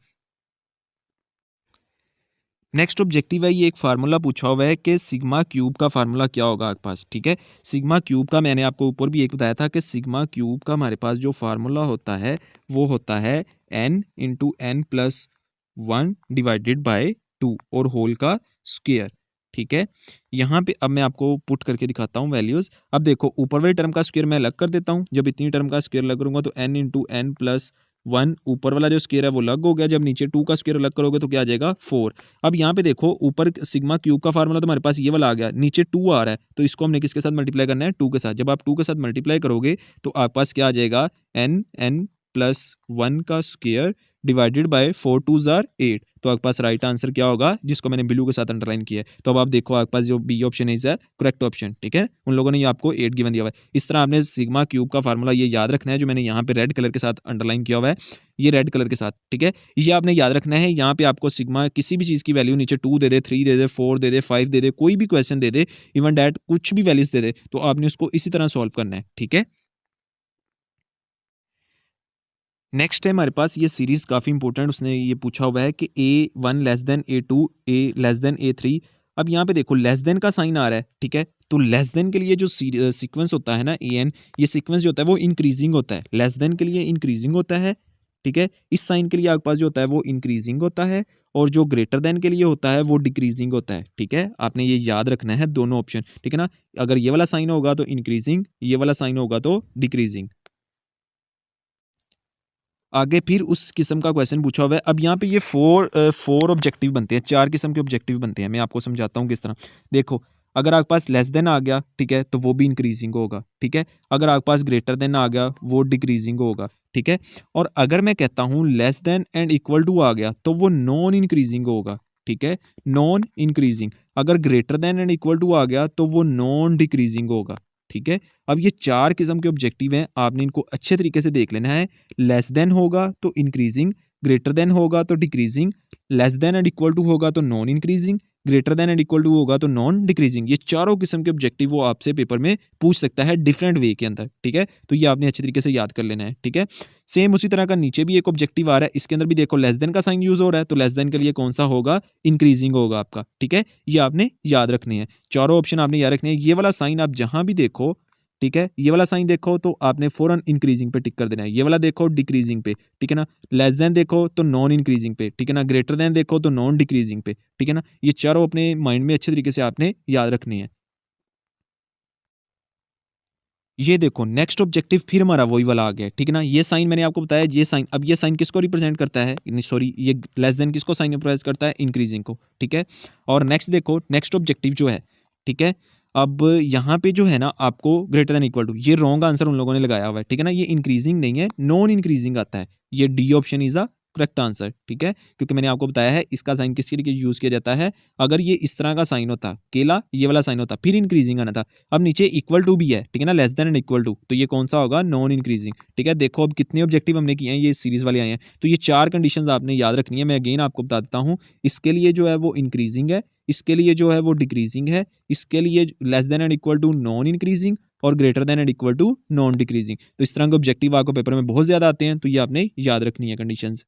S1: नेक्स्ट ऑब्जेक्टिव है, ये एक फार्मूला पूछा हुआ है कि सिग्मा क्यूब का फार्मूला क्या होगा आपके पास, ठीक है। सिग्मा क्यूब का मैंने आपको ऊपर भी एक बताया था कि सिग्मा क्यूब का हमारे पास जो फार्मूला होता है वो होता है n into n plus 1 divided by 2 और होल का स्क्वायर, ठीक है। यहाँ पे अब मैं आपको पुट करके दिखाता हूँ वैल्यूज। अब देखो ऊपर वाली टर्म का स्क्वायर मैं अलग कर देता हूँ, जब इतनी टर्म का स्क्वायर अलग करूंगा तो n इंटू एन प्लस 1, ऊपर वाला जो स्क्वायर है वो अलग हो गया, जब नीचे 2 का स्क्वायर अलग करोगे तो क्या आ जाएगा, 4। अब यहाँ पे देखो ऊपर सिग्मा क्यूब का फार्मूला तो हमारे पास ये वाला आ गया, नीचे 2 आ रहा है, तो इसको हमने किसके साथ मल्टीप्लाई करना है, 2 के साथ। जब आप 2 के साथ मल्टीप्लाई करोगे तो आपके पास क्या आ जाएगा, n प्लस 1 का स्क्वायर डिवाइडेड बाय 4 2 जार 8, तो आपके पास राइट आंसर क्या होगा, जिसको मैंने ब्लू के साथ अंडरलाइन किया है। तो अब आप देखो आपके पास जो बी ऑप्शन है करेक्ट ऑप्शन, ठीक है। उन लोगों ने ये आपको 8 गिवन दिया हुआ है। इस तरह आपने सिग्मा क्यूब का फार्मूला ये याद रखना है, जो मैंने यहाँ पे रेड कलर के साथ अंडरलाइन किया हुआ है, ये रेड कलर के साथ, ठीक है। ये आपने याद रखना है। यहाँ पे आपको सिग्मा किसी भी चीज़ की वैल्यू नीचे 2 दे दे, 3 दे दे, 4 दे दे, 5 दे दे, कोई भी question they they, even that कुछ भी वैल्यूज दे दे, तो आपने उसको इसी तरह सॉल्व करना है, ठीक है। नेक्स्ट है हमारे पास ये सीरीज काफ़ी इंपॉर्टेंट, उसने ये पूछा हुआ है कि A1 लेस देन A2, ए लेस देन A3। अब यहाँ पे देखो लेस देन का साइन आ रहा है, ठीक है, तो लेस देन के लिए जो सीक्वेंस होता है ना AN, ये सीक्वेंस जो होता है वो इंक्रीजिंग होता है, लेस देन के लिए इंक्रीजिंग होता है, ठीक है। इस साइन के लिए आपके पास जो होता है वो इंक्रीजिंग होता है, और जो ग्रेटर देन के लिए होता है वो डिक्रीजिंग होता है, ठीक है। आपने ये याद रखना है दोनों ऑप्शन, ठीक है ना। अगर ये वाला साइन होगा तो इंक्रीजिंग, ये वाला साइन होगा तो डिक्रीजिंग। आगे फिर उस किस्म का क्वेश्चन पूछा हुआ है। अब यहाँ पे ये फोर ऑब्जेक्टिव बनते हैं, 4 किस्म के ऑब्जेक्टिव बनते हैं। मैं आपको समझाता हूँ किस तरह। देखो अगर आपके पास लेस देन आ गया, ठीक है, तो वो भी इंक्रीजिंग होगा, ठीक है। अगर आपके पास ग्रेटर देन आ गया वो डिक्रीजिंग होगा, ठीक है। और अगर मैं कहता हूँ less than and equal to आ गया तो वो नॉन इंक्रीजिंग होगा, ठीक है, नॉन इंक्रीजिंग। अगर greater than and equal to आ गया तो वो नॉन डिक्रीजिंग होगा, ठीक है। अब ये 4 किस्म के ऑब्जेक्टिव हैं, आपने इनको अच्छे तरीके से देख लेना है। लेस देन होगा तो इंक्रीजिंग, ग्रेटर देन होगा तो decreasing, less than and equal to होगा तो non increasing, greater than and equal to होगा तो नॉन डिक्रीजिंग। ये चारों किस्म के ऑब्जेक्टिव वो आपसे पेपर में पूछ सकता है डिफरेंट वे के अंदर, ठीक है। तो ये आपने अच्छे तरीके से याद कर लेना है, ठीक है। सेम उसी तरह का नीचे भी एक ऑब्जेक्टिव आ रहा है, इसके अंदर भी देखो लेस देन का साइन यूज हो रहा है, तो लेस देन के लिए कौन सा होगा, इंक्रीजिंग होगा आपका, ठीक है। ये आपने याद रखने हैं, चारों ऑप्शन आपने याद रखने हैं। ये वाला साइन आप जहां भी देखो, ठीक है, ये वाला साइन देखो तो आपने फौरन इंक्रीजिंग पे टिक कर देना है, ये वाला देखो डिक्रीजिंग पे, ठीक है ना, लेस देन देखो तो नॉन इंक्रीजिंग पे, ठीक है ना, ग्रेटर देन देखो तो नॉन डिक्रीजिंग पे, ठीक है ना। ये चारों अपने माइंड में अच्छे तरीके से आपने याद रखनी है। ये देखो नेक्स्ट ऑब्जेक्टिव फिर हमारा वही वाला आ गया, ठीक है ना। ये साइन मैंने आपको बताया, ये साइन, अब ये साइन किसको रिप्रेजेंट करता है, सॉरी ये लेस देन किसको साइन रिप्रेजेंट करता है, इंक्रीजिंग को, ठीक है। और नेक्स्ट देखो नेक्स्ट ऑब्जेक्टिव जो है, ठीक है, अब यहाँ पे जो है ना आपको ग्रेटर देन इक्वल टू, ये रॉन्ग आंसर उन लोगों ने लगाया हुआ है, ठीक है ना, ये इंक्रीजिंग नहीं है, नॉन इंक्रीजिंग आता है, ये D option is the correct answer, ठीक है, क्योंकि मैंने आपको बताया है इसका साइन किस तरीके से यूज किया जाता है। अगर ये इस तरह का साइन होता, केला ये वाला साइन होता, फिर इंक्रीजिंग आना था। अब नीचे इक्वल टू भी है, ठीक है ना, less than and equal to, तो ये कौन सा होगा, नॉन इंक्रीजिंग, ठीक है। देखो अब कितने ऑब्जेक्टिव हमने किए हैं, ये सीरीज वाले आए हैं, तो ये 4 कंडीशंस आपने याद रखनी है। मैं अगेन आपको बता देता हूँ, इसके लिए जो है वो इंक्रीजिंग है, इसके लिए जो है वो डिक्रीजिंग है, इसके लिए less than and equal to non increasing, और greater than and equal to non decreasing. तो इस तरह के ऑब्जेक्टिव आपको पेपर में बहुत ज्यादा आते हैं, तो ये आपने याद रखनी है कंडीशंस।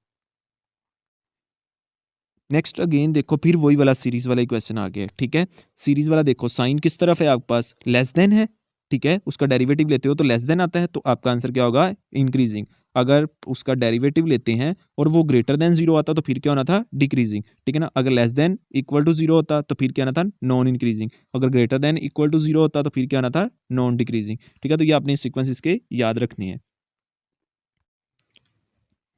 S1: नेक्स्ट अगेन देखो, फिर वही वाला सीरीज वाला ही क्वेश्चन आ गया, ठीक है। सीरीज वाला देखो, साइन किस तरफ है आपके पास, लेस देन है, ठीक है, उसका डेरिवेटिव लेते हो तो लेस देन आता है, तो आपका आंसर क्या होगा, इंक्रीजिंग। अगर उसका डेरिवेटिव लेते हैं और वो ग्रेटर देन जीरो आता तो फिर क्या होना था, डिक्रीजिंग, ठीक है ना। अगर less than equal to zero होता तो फिर क्या आना था, नॉन इंक्रीजिंग। अगर greater than equal to zero होता तो फिर क्या आना था, नॉन डिक्रीजिंग, ठीक है। तो ये आपने सीक्वेंस इसके याद रखने हैं।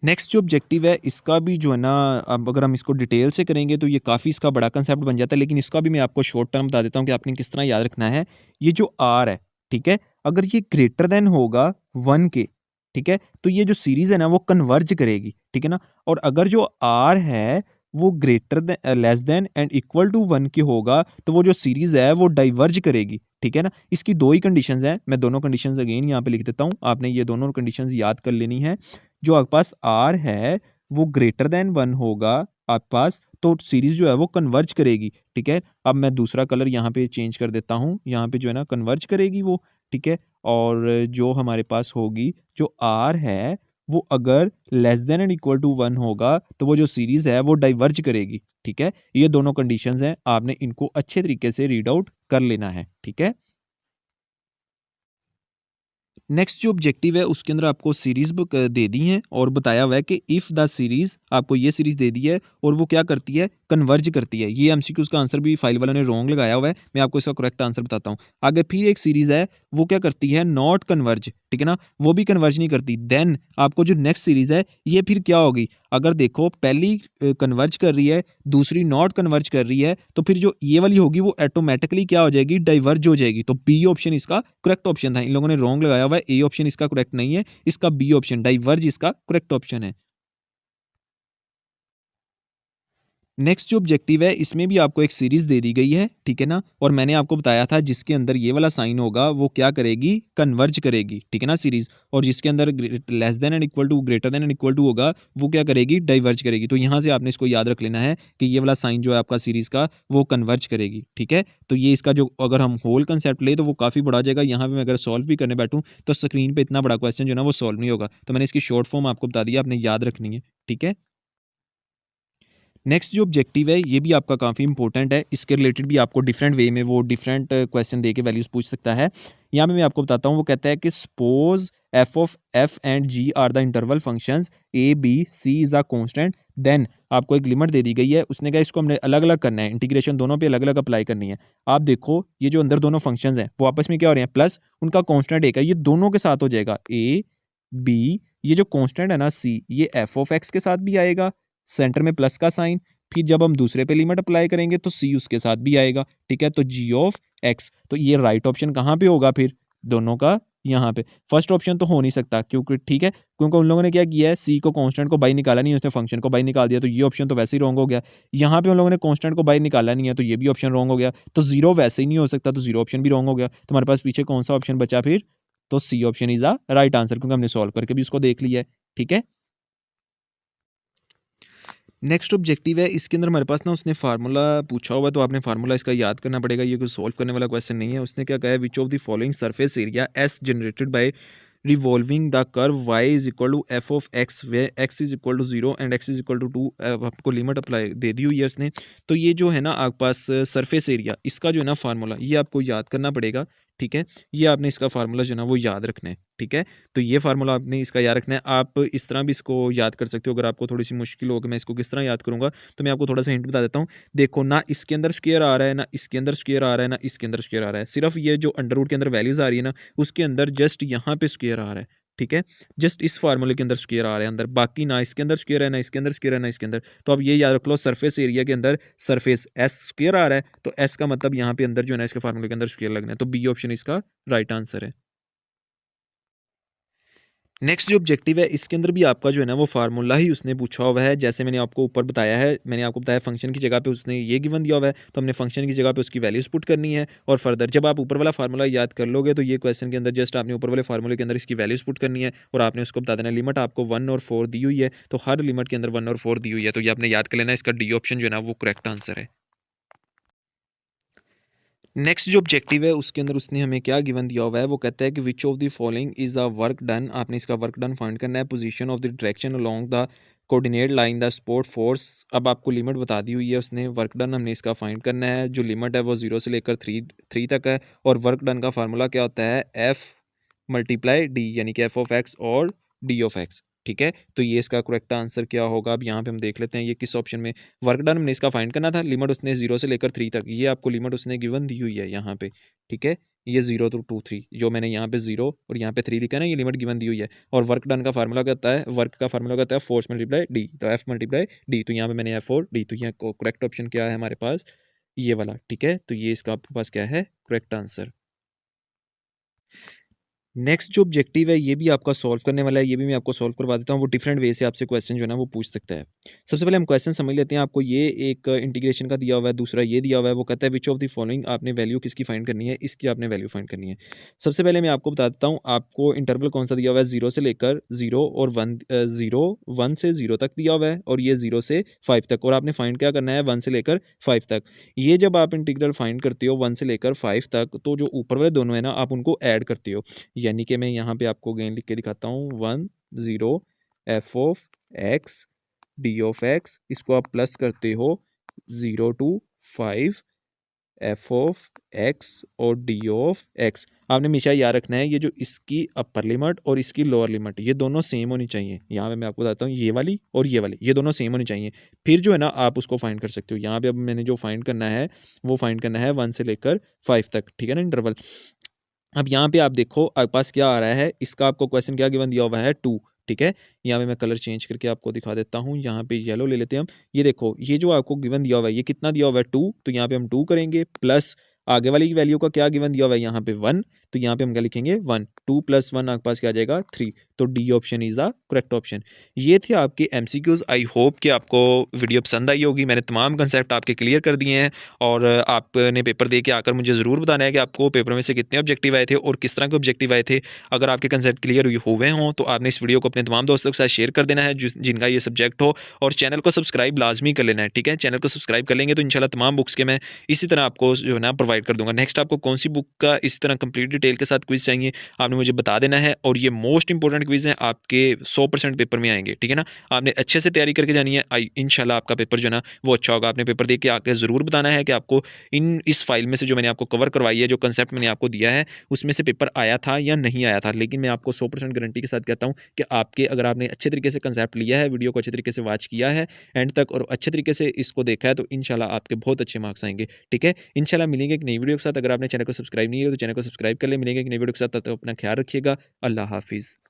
S1: नेक्स्ट जो ऑब्जेक्टिव है इसका भी जो है ना, अब अगर हम इसको डिटेल से करेंगे तो ये काफ़ी इसका बड़ा कंसेप्ट बन जाता है, लेकिन इसका भी मैं आपको शॉर्ट टर्म बता देता हूँ कि आपने किस तरह याद रखना है। ये जो आर है, ठीक है, अगर ये ग्रेटर देन होगा 1 के, ठीक है, तो ये जो सीरीज़ है ना वो कन्वर्ज करेगी, ठीक है ना। और अगर जो आर है वो greater than less than and equal to 1 के होगा, तो वो जो सीरीज़ है वो डाइवर्ज करेगी, ठीक है ना। इसकी दो ही कंडीशंस हैं, मैं दोनों कंडीशंस अगेन यहाँ पे लिख देता हूँ, आपने ये दोनों कंडीशंस याद कर लेनी है। जो आपके पास आर है वो ग्रेटर देन 1 होगा आपके पास, तो सीरीज जो है वो कन्वर्ज करेगी, ठीक है। अब मैं दूसरा कलर यहाँ पे चेंज कर देता हूँ, यहाँ पे जो है ना कन्वर्ज करेगी वो, ठीक है। और जो हमारे पास होगी, जो आर है वो अगर less than and equal to 1 होगा तो वो जो सीरीज है वो डाइवर्ज करेगी, ठीक है। ये दोनों कंडीशंस हैं, आपने इनको अच्छे तरीके से रीड आउट कर लेना है, ठीक है। नेक्स्ट जो ऑब्जेक्टिव है उसके अंदर आपको सीरीज दे दी हैं और बताया हुआ है कि इफ़ द सीरीज, आपको ये सीरीज दे दी है और वो क्या करती है, कन्वर्ज करती है। ये एमसीक्यूज का आंसर भी फाइल वालों ने रॉन्ग लगाया हुआ है, मैं आपको इसका करेक्ट आंसर बताता हूँ। आगे फिर एक सीरीज है, वो क्या करती है, नॉट कन्वर्ज, ठीक है ना, वो भी कन्वर्ज नहीं करती। देन आपको जो नेक्स्ट सीरीज है ये फिर क्या होगी, अगर देखो पहली कन्वर्ज कर रही है, दूसरी नॉट कन्वर्ज कर रही है, तो फिर जो ये वाली होगी वो ऑटोमेटिकली क्या हो जाएगी, डाइवर्ज हो जाएगी। तो बी ऑप्शन इसका करेक्ट ऑप्शन था, इन लोगों ने रॉन्ग लगाया हुआ है, ए ऑप्शन इसका करेक्ट नहीं है, इसका बी ऑप्शन डाइवर्ज इसका करेक्ट ऑप्शन है। नेक्स्ट जो ऑब्जेक्टिव है इसमें भी आपको एक सीरीज दे दी गई है, ठीक है ना, और मैंने आपको बताया था जिसके अंदर ये वाला साइन होगा वो क्या करेगी, कन्वर्ज करेगी, ठीक है ना सीरीज, और जिसके अंदर less than and equal to greater than and equal to होगा वो क्या करेगी, डाइवर्ज करेगी। तो यहाँ से आपने इसको याद रख लेना है कि ये वाला साइन जो है आपका सीरीज का वो कन्वर्ज करेगी, ठीक है। तो ये इसका जो अगर हम होल कंसेप्ट ले तो वो काफ़ी बड़ा हो जाएगा, यहाँ पे मैं अगर सॉल्व भी करने बैठूँ तो स्क्रीन पर इतना बड़ा क्वेश्चन जो है ना वो सॉल्व नहीं होगा। तो मैंने इसकी शॉर्ट फॉर्म आपको बता दिया, आपने याद रखनी है, ठीक है। नेक्स्ट जो ऑब्जेक्टिव है ये भी आपका काफ़ी इंपॉर्टेंट है, इसके रिलेटेड भी आपको डिफरेंट वे में वो डिफरेंट क्वेश्चन दे के वैल्यूज़ पूछ सकता है। यहाँ पे मैं आपको बताता हूँ, वो कहता है कि suppose f of f and g are the interval functions a b c is a constant, then आपको एक लिमिट दे दी गई है, उसने कहा इसको हमने अलग अलग करना है, इंटीग्रेशन दोनों पे अलग अलग अप्लाई करनी है। आप देखो ये जो अंदर दोनों फंक्शंस हैं वो आपस में क्या हो रहे हैं, प्लस उनका कांस्टेंट एक है, ये दोनों के साथ हो जाएगा, ए बी, ये जो कांस्टेंट है ना सी, ये एफ ऑफ एक्स के साथ भी आएगा, सेंटर में प्लस का साइन, फिर जब हम दूसरे पे लिमिट अप्लाई करेंगे तो सी उसके साथ भी आएगा, ठीक है। तो जी ऑफ एक्स, तो ये राइट ऑप्शन कहाँ पे होगा फिर, दोनों का यहाँ पे। फर्स्ट ऑप्शन तो हो नहीं सकता क्योंकि, ठीक है, क्योंकि उन लोगों ने क्या किया है, सी को कांस्टेंट को बाई निकाला नहीं है, उसने फंक्शन को बाई निकाल दिया, तो ये ऑप्शन तो वैसे ही रॉन्ग हो गया। यहाँ पे उन लोगों ने कांस्टेंट को बाई निकाला नहीं है, तो ये भी ऑप्शन रॉन्ग हो गया। तो जीरो वैसे ही नहीं हो सकता, तो जीरो ऑप्शन भी रॉन्ग हो गया। तो हमारे पास पीछे कौन सा ऑप्शन बचा फिर, तो C option is a right answer, क्योंकि हमने सॉल्व करके भी उसको देख लिया है, ठीक है। नेक्स्ट ऑब्जेक्टिव है, इसके अंदर हमारे पास ना उसने फार्मूला पूछा हुआ है, तो आपने फार्मूला इसका याद करना पड़ेगा, ये कोई सॉल्व करने वाला क्वेश्चन नहीं है। उसने क्या कहा है, which of the following surface area as generated by revolving the curve y is equal to f of x, where x is equal to 0 and x is equal to 2, आपको limit apply दे दी हुई है उसने। तो ये जो है ना आपके पास सरफेस एरिया, इसका जो है ना फार्मूला ये आपको याद करना पड़ेगा, ठीक है। ये आपने इसका फार्मूला जो है ना वो याद रखना है, ठीक है। तो ये फार्मूला आपने इसका याद रखना है। आप इस तरह भी इसको याद कर सकते हो, अगर आपको थोड़ी सी मुश्किल हो कि मैं इसको किस तरह याद करूँगा, तो मैं आपको थोड़ा सा हिंट बता देता हूँ। देखो ना इसके अंदर स्क्वायर आ रहा है, ना इसके अंदर स्क्वायर आ रहा है, ना इसके अंदर स्क्वायर आ रहा है, सिर्फ ये जो अंडर रूट के अंदर वैल्यूज़ आ रही है ना उसके अंदर जस्ट यहाँ पे स्क्वायर आ रहा है, ठीक है। जस्ट इस फार्मूले के अंदर स्क्वायर आ रहा है अंदर, बाकी ना इसके अंदर स्क्वायर है, ना इसके अंदर स्क्वायर है, ना इसके अंदर। तो अब ये याद रख लो, सरफेस एरिया के अंदर सरफेस एस स्क्वायर आ रहा है, तो एस का मतलब यहाँ पे अंदर जो है ना इसके फार्मूले के अंदर स्क्वायर लगना है, तो बी ऑप्शन इसका राइट आंसर है। नेक्स्ट जो ऑब्जेक्टिव है इसके अंदर भी आपका जो है ना वो फार्मूला ही उसने पूछा हुआ है। जैसे मैंने आपको ऊपर बताया है, मैंने आपको बताया फंक्शन की जगह पे उसने ये गिवन दिया हुआ है, तो हमने फंक्शन की जगह पे उसकी वैल्यूज पुट करनी है। और फर्दर जब आप ऊपर वाला फार्मूला याद कर लोगे तो ये क्वेश्चन के अंदर जस्ट आपने ऊपर वाले फार्मूले के अंदर इसकी वैल्यूज पुट करनी है और आपने उसको बता देना लिमिट आपको 1 और 4 दी हुई है, तो हर लिमिट के अंदर 1 और 4 दी हुई है, तो ये आपने याद कर लेना, इसका डी ऑप्शन जो है ना वो करेक्ट आंसर है। नेक्स्ट जो ऑब्जेक्टिव है उसके अंदर उसने हमें क्या गिवन दिया हुआ है, वो कहता है कि विच of the following is a work done. आपने इसका वर्क डन फाइंड करना है। Position of the direction along the coordinate line the support force. अब आपको लिमिट बता दी हुई है उसने, वर्क डन हमने इसका फाइंड करना है। जो लिमिट है वो 0 से लेकर 3 तक है, और वर्क डन का फार्मूला क्या होता है, एफ मल्टीप्लाई डी, यानी कि एफ ऑफ एक्स और डी ऑफ एक्स। ठीक है, तो ये इसका करेक्ट आंसर क्या होगा, अब यहाँ पे हम देख लेते हैं ये किस ऑप्शन में। वर्क डन हमने इसका फाइंड करना था, लिमिट उसने 0 से लेकर 3 तक, ये आपको लिमिट उसने गिवन दी हुई है यहाँ पे। ठीक है, ये 0 to 2 3, जो मैंने यहाँ पे 0 और यहाँ पे 3 लिखा है ना, ये लिमिट गिवन दी हुई है। और वर्क डन का फार्मूला क्या होता है, वर्क का फार्मूला क्या होता है, फोर्स मल्टीप्लाई डी, तो एफ मल्टीप्लाई डी, तो यहाँ पे मैंने एफ और डी, तो यहाँ करेक्ट ऑप्शन क्या है हमारे पास, ये वाला। ठीक है, तो ये इसका आपके पास क्या है, करेक्ट आंसर। नेक्स्ट जो ऑब्जेक्टिव है ये भी आपका सॉल्व करने वाला है, ये भी मैं आपको सॉल्व करवा देता हूँ। वो डिफरेंट वे से आपसे क्वेश्चन जो है ना वो पूछ सकता है। सबसे पहले हम क्वेश्चन समझ लेते हैं। आपको ये एक इंटीग्रेशन का दिया हुआ है, दूसरा ये दिया हुआ है। वो कहता है विच ऑफ द फॉलोइंग, आपने वैल्यू किसकी फाइंड करनी है, इसकी आपने वैल्यू फाइंड करनी है। सबसे पहले मैं आपको बता देता हूँ, आपको इंटरवल कौन सा दिया हुआ है, 0 से लेकर 0 और 1, 1 से 0 तक दिया हुआ है, और ये 0 से 5 तक, और आपने फाइंड क्या करना है, 1 से लेकर 5 तक। ये जब आप इंटीग्रल फाइंड करते हो 1 से लेकर 5 तक, तो जो ऊपर वाले दोनों है ना आप उनको ऐड करते हो। यानी कि मैं यहाँ पे आपको अगेन लिख के दिखाता हूँ, 1 0 F of x D of x, इसको आप प्लस करते हो 0 to 5 एफ ऑफ एक्स और डी ऑफ एक्स। आपने हमेशा याद रखना है ये जो इसकी अपर लिमिट और इसकी लोअर लिमिट ये दोनों सेम होनी चाहिए। यहाँ पे मैं आपको बताता हूँ, ये वाली और ये वाली ये दोनों सेम होनी चाहिए, फिर जो है ना आप उसको फाइंड कर सकते हो। यहाँ पे अब मैंने जो फाइंड करना है वो फाइंड करना है 1 से लेकर 5 तक। ठीक है ना, इंटरवल। अब यहाँ पे आप देखो आपके पास क्या आ रहा है, इसका आपको क्वेश्चन क्या गिवन दिया हुआ है, 2। ठीक है, यहाँ पे मैं कलर चेंज करके आपको दिखा देता हूँ। यहाँ पे येलो ले लेते हैं हम। ये देखो ये जो आपको गिवन दिया हुआ है ये कितना दिया हुआ है, 2, तो यहाँ पे हम 2 करेंगे, प्लस आगे वाली की वैल्यू का क्या गिवन दिया हुआ है यहाँ पे 1, तो यहाँ पे हम क्या लिखेंगे 1, 2 + 1 आपके पास क्या आ जाएगा 3, तो D option is the correct option. ये थे आपके एमसीक्यूज। आई होप कि आपको वीडियो पसंद आई होगी। मैंने तमाम कंसेप्ट आपके क्लियर कर दिए हैं, और आपने पेपर दे के आकर मुझे ज़रूर बताना है कि आपको पेपर में से कितने ऑब्जेक्टिव आए थे और किस तरह के ऑब्जेक्टिव आए थे। अगर आपके कंसेप्ट क्लियर हुए हों तो आपने इस वीडियो को अपने तमाम दोस्तों के साथ शेयर कर देना है जिनका ये सब्जेक्ट हो, और चैनल को सब्सक्राइब लाजमी कर लेना है। ठीक है, चैनल को सब्सक्राइब कर लेंगे तो इंशाल्लाह तमाम बुक्स के मैं इसी तरह आपको जो है ना प्रोवाइड कर दूंगा। नेक्स्ट आपको कौन सी बुक का इस तरह कंप्लीट डिटेल के साथ क्विज चाहिए आपने मुझे बता देना है, और ये मोस्ट इंपॉर्टेंट क्विज है, आपके 100% पेपर में आएंगे। ठीक है ना, आपने अच्छे से तैयारी करके जानी है, इंशाल्लाह आपका पेपर जो है ना वो अच्छा होगा। आपने पेपर दे के आके ज़रूर बताना है कि आपको इस फाइल में से जो मैंने आपको कवर करवाई है, जो कंसेप्ट मैंने आपको दिया है, उसमें से पेपर आया था या नहीं आया था। लेकिन मैं आपको 100% गारंटी के साथ कहता हूँ कि आपके अगर आपने अच्छे तरीके से कंसेप्ट लिया है, वीडियो को अच्छे तरीके से वॉच किया है एंड तक, और अच्छे तरीके से इसको देखा है, तो इंशाल्लाह आपके बहुत अच्छे मार्क्स आएंगे। ठीक है, इंशाल्लाह मिलेंगे एक नई वीडियो के साथ। अगर आपने चैनल को सब्सक्राइब नहीं किया तो चैनल को सब्सक्राइब कर ले। मिलेंगे एक नई वीडियो के साथ, तब तक अपना ख्याल रखिएगा। अल्लाह हाफिज़।